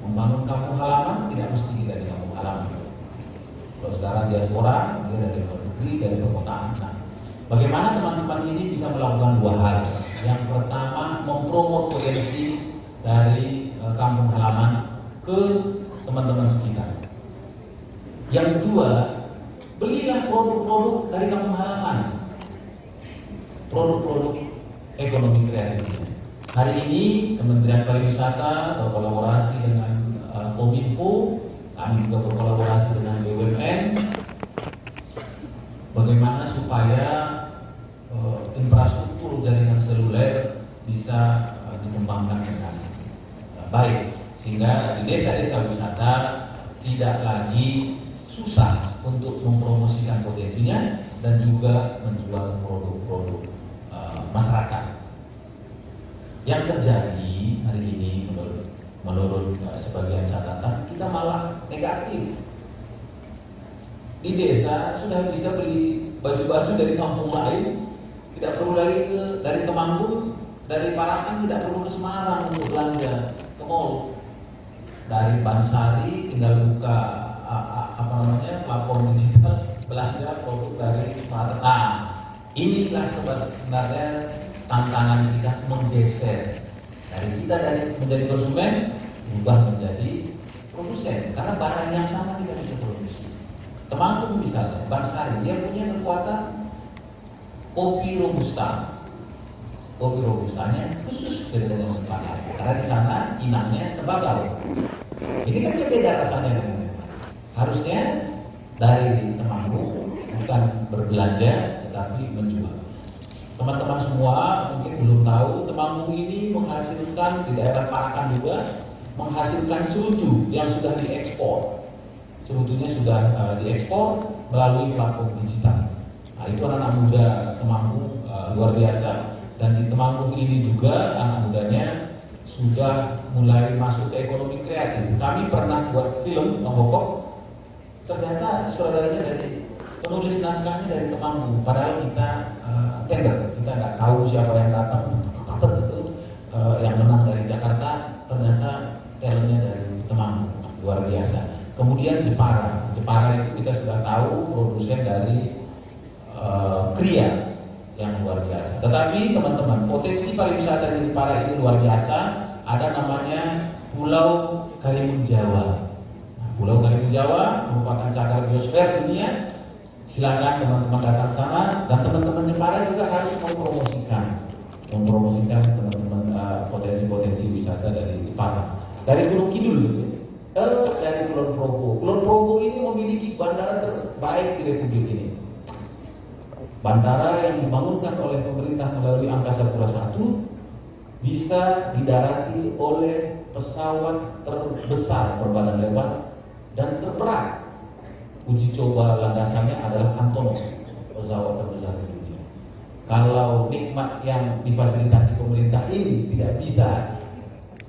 [SPEAKER 7] Membangun kampung halaman tidak mesti kita di kampung halaman. Kalau sekarang diaspora, dia dari luar negeri, dari perkotaan. Nah, bagaimana teman-teman ini bisa melakukan dua hal? Yang pertama, mempromot potensi dari kampung halaman ke teman-teman sekitar. Yang kedua, belilah produk-produk dari kampung halaman, produk-produk ekonomi kreatif. Hari ini Kementerian Pariwisata berkolaborasi dengan Kominfo, kami juga berkolaborasi dengan BUMN. Bagaimana supaya infrastruktur jaringan seluler bisa dikembangkan dengan baik, sehingga di desa-desa wisata tidak lagi susah untuk mempromosikan potensinya dan juga menjual produk-produk masyarakat. Yang terjadi hari ini menurut sebagian catatan, kita malah negatif. Di desa sudah bisa beli baju-baju dari kampung lain, tidak perlu dari Temanggung, dari Parakan tidak perlu ke Semarang untuk belanja ke mall. Dari Bansari tinggal buka platform digital, belanja produk dari Semarang. Nah, inilah sebenarnya tantangan kita menggeser dari menjadi konsumen berubah menjadi produsen, karena barang yang sama kita bisa produksi. Temanggung misalnya, Bansari dia punya kekuatan kopi robusta. Kopi robustanya khusus dengan tempat lain, karena di sana inangnya tembakau. Ini kan beda rasanya dengan harusnya dari Temanggung bukan berbelanja tetapi menjual. Teman-teman semua mungkin belum tahu, Temanggung ini menghasilkan di daerah Parakan juga menghasilkan cerutu yang sudah diekspor. Cerutunya sudah diekspor melalui platform digital. Nah, itu anak-anak muda Temanggung luar biasa. Dan di Temanggung ini juga anak mudanya sudah mulai masuk ke ekonomi kreatif. Kami pernah buat film Menghokok. Ternyata saudaranya dari penulis naskahnya dari Temanggung, padahal kita tender, kita nggak tahu siapa yang datang itu yang menang dari Jakarta, ternyata talentnya dari Temanggung, luar biasa. Kemudian Jepara itu kita sudah tahu produsen dari kria yang luar biasa. Tetapi teman-teman, potensi pariwisata di Jepara ini luar biasa. Ada namanya Pulau Karimun Jawa. Pulau Karimun Jawa merupakan cagar biosfer dunia. Silakan teman-teman datang sana, dan teman-teman Jepara juga harus mempromosikan teman-teman potensi-potensi wisata dari Jepara. Dari Gunung Kidul dari Kulon Progo. Kulon Progo ini memiliki bandara terbaik di Republik ini. bandara yang dibangunkan oleh pemerintah melalui Angkasa Pura I bisa didarati oleh pesawat terbesar berbadan lebar dan terberat. Uji coba landasannya adalah Antonov, pesawat terbesar di dunia. Kalau nikmat yang difasilitasi pemerintah ini tidak bisa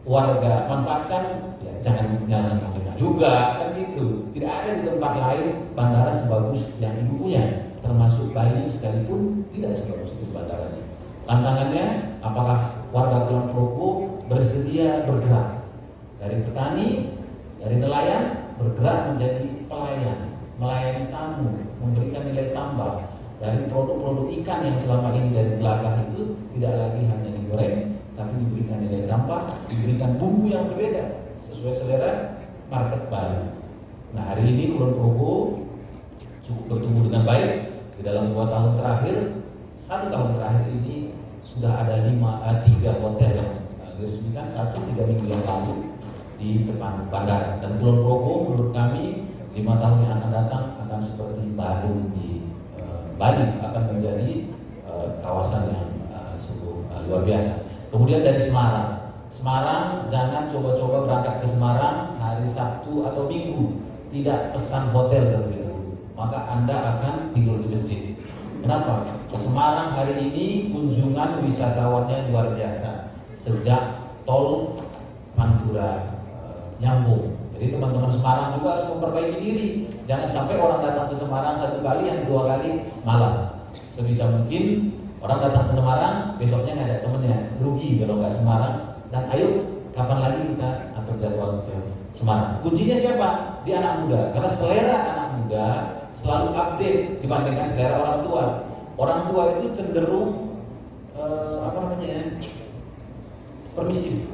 [SPEAKER 7] warga manfaatkan, ya jangan pemerintah juga, kan gitu. Tidak ada di tempat lain bandara sebagus yang ibu punya, termasuk Bali sekalipun tidak sebagus itu bandaranya. Tantangannya, apakah warga Kulon Progo bersedia bergerak dari petani, dari nelayan, bergerak menjadi pelayan, melayani tamu, memberikan nilai tambah dari produk-produk ikan yang selama ini dari belakang itu tidak lagi hanya digoreng, tapi diberikan nilai tambah, diberikan bumbu yang berbeda sesuai selera market Bali. Nah, hari ini Kulon Progo cukup bertumbuh dengan baik. Di dalam 2 tahun terakhir, 1 tahun terakhir ini sudah ada 3 hotel yang diresmikan, 1 3 minggu yang lalu di depan bandara. Dan Kulon Progo menurut kami 5 tahun yang akan datang akan seperti Badung di Bali, akan menjadi kawasan yang sungguh luar biasa. Kemudian dari Semarang jangan coba-coba berangkat ke Semarang hari Sabtu atau Minggu, tidak pesan hotel terlebih dahulu, maka Anda akan tidur di masjid. Kenapa? Semarang hari ini kunjungan wisatawannya luar biasa sejak tol Pantura nyambung. Jadi teman-teman Semarang juga harus memperbaiki diri. Jangan sampai orang datang ke Semarang 1 kali, yang 2 kali malas. Sebisa mungkin orang datang ke Semarang, besoknya ngajak temennya, rugi kalau nggak Semarang. Dan ayo, kapan lagi kita atur jadwal ke Semarang? Kuncinya siapa? Di anak muda. Karena selera anak muda selalu update dibandingkan selera orang tua. Orang tua itu cenderung permisif,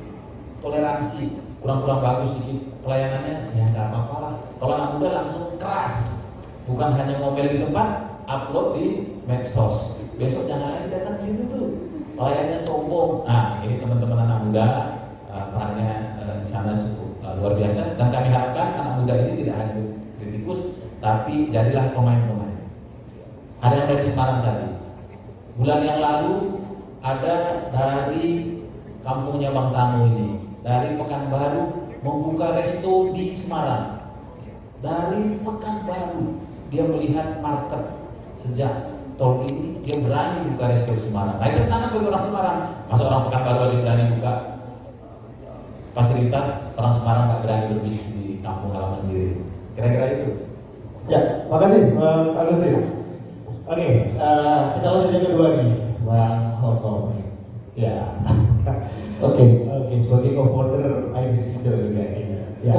[SPEAKER 7] toleransi, kurang-kurang bagus dikit pelayanannya, ya nggak apa-apa lah. Kalau anak muda langsung keras, bukan hanya ngomel di tempat, upload di medsos. Besok jangan lagi datang situ tuh, pelayanannya sombong. Nah, ini teman-teman anak muda perannya di sana cukup luar biasa. Dan kami harapkan anak muda ini tidak hanya kritikus, tapi jadilah pemain-pemain. Ada yang dari Semarang tadi. Bulan yang lalu ada dari kampungnya Bang Tanu ini, dari Pekanbaru membuka resto di Semarang. Dari Pekanbaru dia melihat market sejak tol ini, dia berani buka resto di Semarang. Nah, itu tantangan bagi orang Semarang. Masa orang Pekanbaru aja berani buka fasilitas, orang Semarang nggak berani berbisnis di kampung halaman sendiri. Kira-kira itu.
[SPEAKER 5] Ya, makasih Bang Agustin. Oke, kita lanjut yang kedua nih, Bang Hoko. Ya. Oke, sebagai co-founder IDX Leader juga ini. Ya.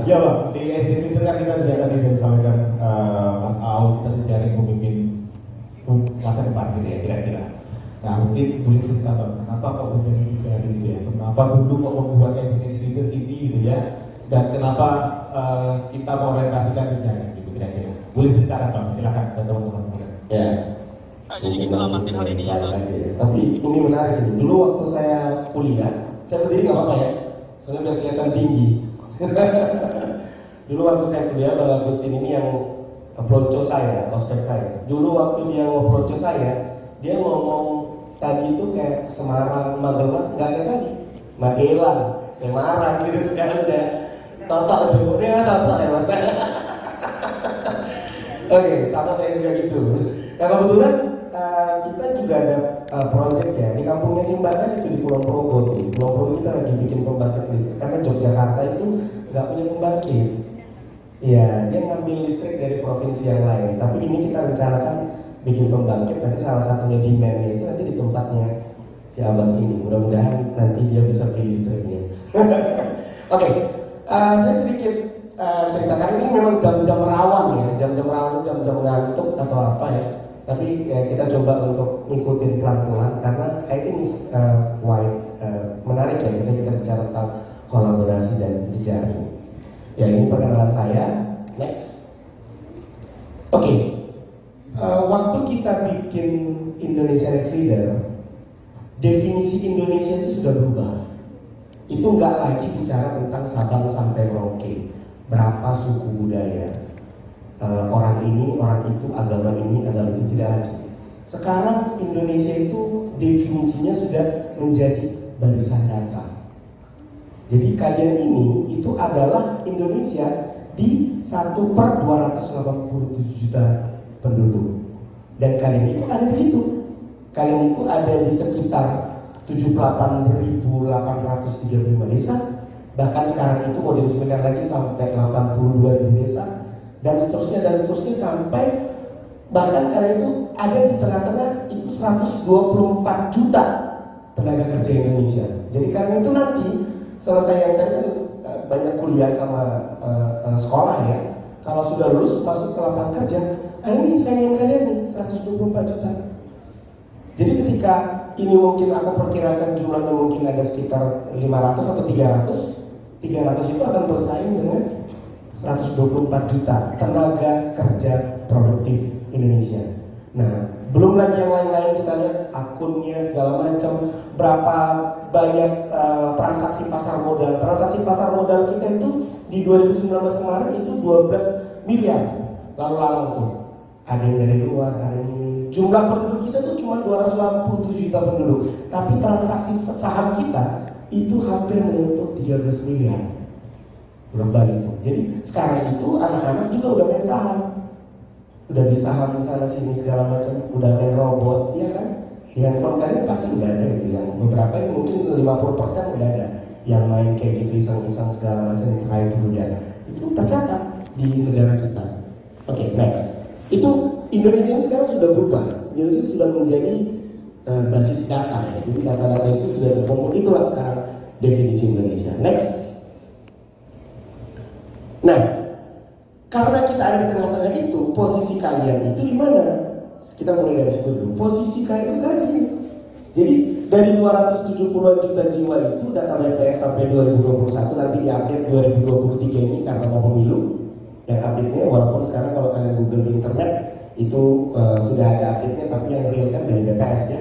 [SPEAKER 5] Ya Bang, di IDX Leader kan kita sudah tadi disampaikan Mas Aung, kita mencari pemimpin masa depan gitu ya, kira-kira. Nah, mungkin boleh cerita Bang, kenapa kok menjadi leader gitu ya? Kenapa dulu kok membuat IDX Leader ini gitu ya? Dan kenapa kita mengorientasikan di sana gitu kira-kira? Boleh ceritakan Bang, silakan teman-teman.
[SPEAKER 6] Ya.
[SPEAKER 9] Jadi gitu lah Martin hari ini.
[SPEAKER 6] Tapi ini menarik ini. Dulu waktu saya kuliah, saya berdiri nggak apa-apa ya, soalnya biar kelihatan tinggi. Dulu waktu saya kuliah, Bang Agustin ini yang approach saya, prospek saya. Dulu waktu dia approach saya, dia ngomong tadi itu kayak Semarang, Magelang, nggak kayak tadi. Magelang, Semarang gitu sekarang udah total jumlahnya total ya Mas. Oke, sama saya juga gitu. Nah kebetulan kita juga ada project ya di kampungnya Simba kan itu di Kulon Progo tuh. Di Kulon Progo kita lagi bikin pembangkit listrik karena Yogyakarta itu nggak punya pembangkit. Iya, dia ngambil listrik dari provinsi yang lain. Tapi ini kita rencanakan bikin pembangkit. Nanti salah satunya demandnya itu nanti di tempatnya si abang ini. Mudah-mudahan nanti dia bisa beli listriknya. Oke, saya sedikit ceritakan ini memang jam-jam rawan ya, jam-jam rawan, jam-jam ngantuk atau apa ya. Tapi kita coba untuk ngikutin pelan-pelan karena I think is menarik ya kita bicara tentang kolaborasi dan jejaring. Ya ini perkenalan saya. Next. Oke. Waktu kita bikin Indonesia Next Leader, definisi Indonesia itu sudah berubah. Itu nggak lagi bicara tentang Sabang sampai Merauke, berapa suku budaya, orang ini, orang itu, agama ini, agama itu, tidak lagi. Sekarang Indonesia itu definisinya sudah menjadi barisan data. Jadi kalian ini itu adalah Indonesia di 1/287 juta penduduk. Dan kalian itu ada di situ. Kalian itu ada di sekitar 78.835 desa. Bahkan sekarang itu mau diresmikan lagi sampai 82.000 desa. Dan seterusnya sampai bahkan kalian itu ada di tengah-tengah itu 124 juta tenaga kerja Indonesia. Jadi kalian itu nanti selesai yang tadi banyak kuliah sama sekolah ya. Kalau sudah lulus masuk ke lapangan kerja, ini saingan kalian nih 124 juta. Jadi ketika ini mungkin aku perkirakan jumlahnya mungkin ada sekitar 500 atau 300 itu akan bersaing dengan 124 juta tenaga kerja produktif Indonesia. Nah, belum lagi yang lain-lain, kita lihat akunnya segala macam, berapa banyak transaksi pasar modal. Transaksi pasar modal kita itu di 2019 kemarin itu 12 miliar lalu-lalang tuh. Ada yang dari luar, ada yang ini. Jumlah penduduk kita tuh cuma 287 juta penduduk, tapi transaksi saham kita itu hampir menyentuh 13 miliar global itu. Jadi sekarang itu anak-anak juga udah main saham, udah beli saham sana sini segala macam, udah main robot, ya kan? Di handphone kalian pasti udah ada gitu, yang beberapa yang mungkin 50% udah ada yang main kayak gitu iseng-iseng segala macam, yang terakhir dulu ya. Itu tercatat di negara kita. Oke, next. Itu Indonesia ini sekarang sudah berubah. Indonesia sudah menjadi basis data ya. Jadi data-data itu sudah terkumpul. Itulah sekarang definisi Indonesia. Next. Nah, karena kita ada di tengah-tengah itu, posisi kalian itu di mana? Kita mulai dari situ dulu. Posisi kalian itu sekarang di sini. Jadi dari 270-an juta jiwa itu data BPS sampai 2021, nanti diupdate 2023 ini karena mau pemilu. Yang update-nya walaupun sekarang kalau kalian Google di internet itu sudah ada update-nya, tapi yang real kan dari BPS ya.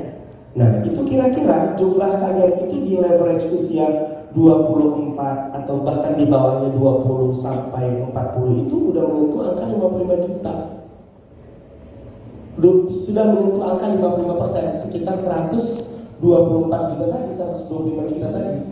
[SPEAKER 6] Nah, itu kira-kira jumlah kalian itu di leverage usia 24 atau bahkan di bawahnya 20 sampai 40 itu udah menyentuh angka 55 juta. Sudah menyentuh angka 55%, sekitar 124 juta tadi, 125 juta tadi.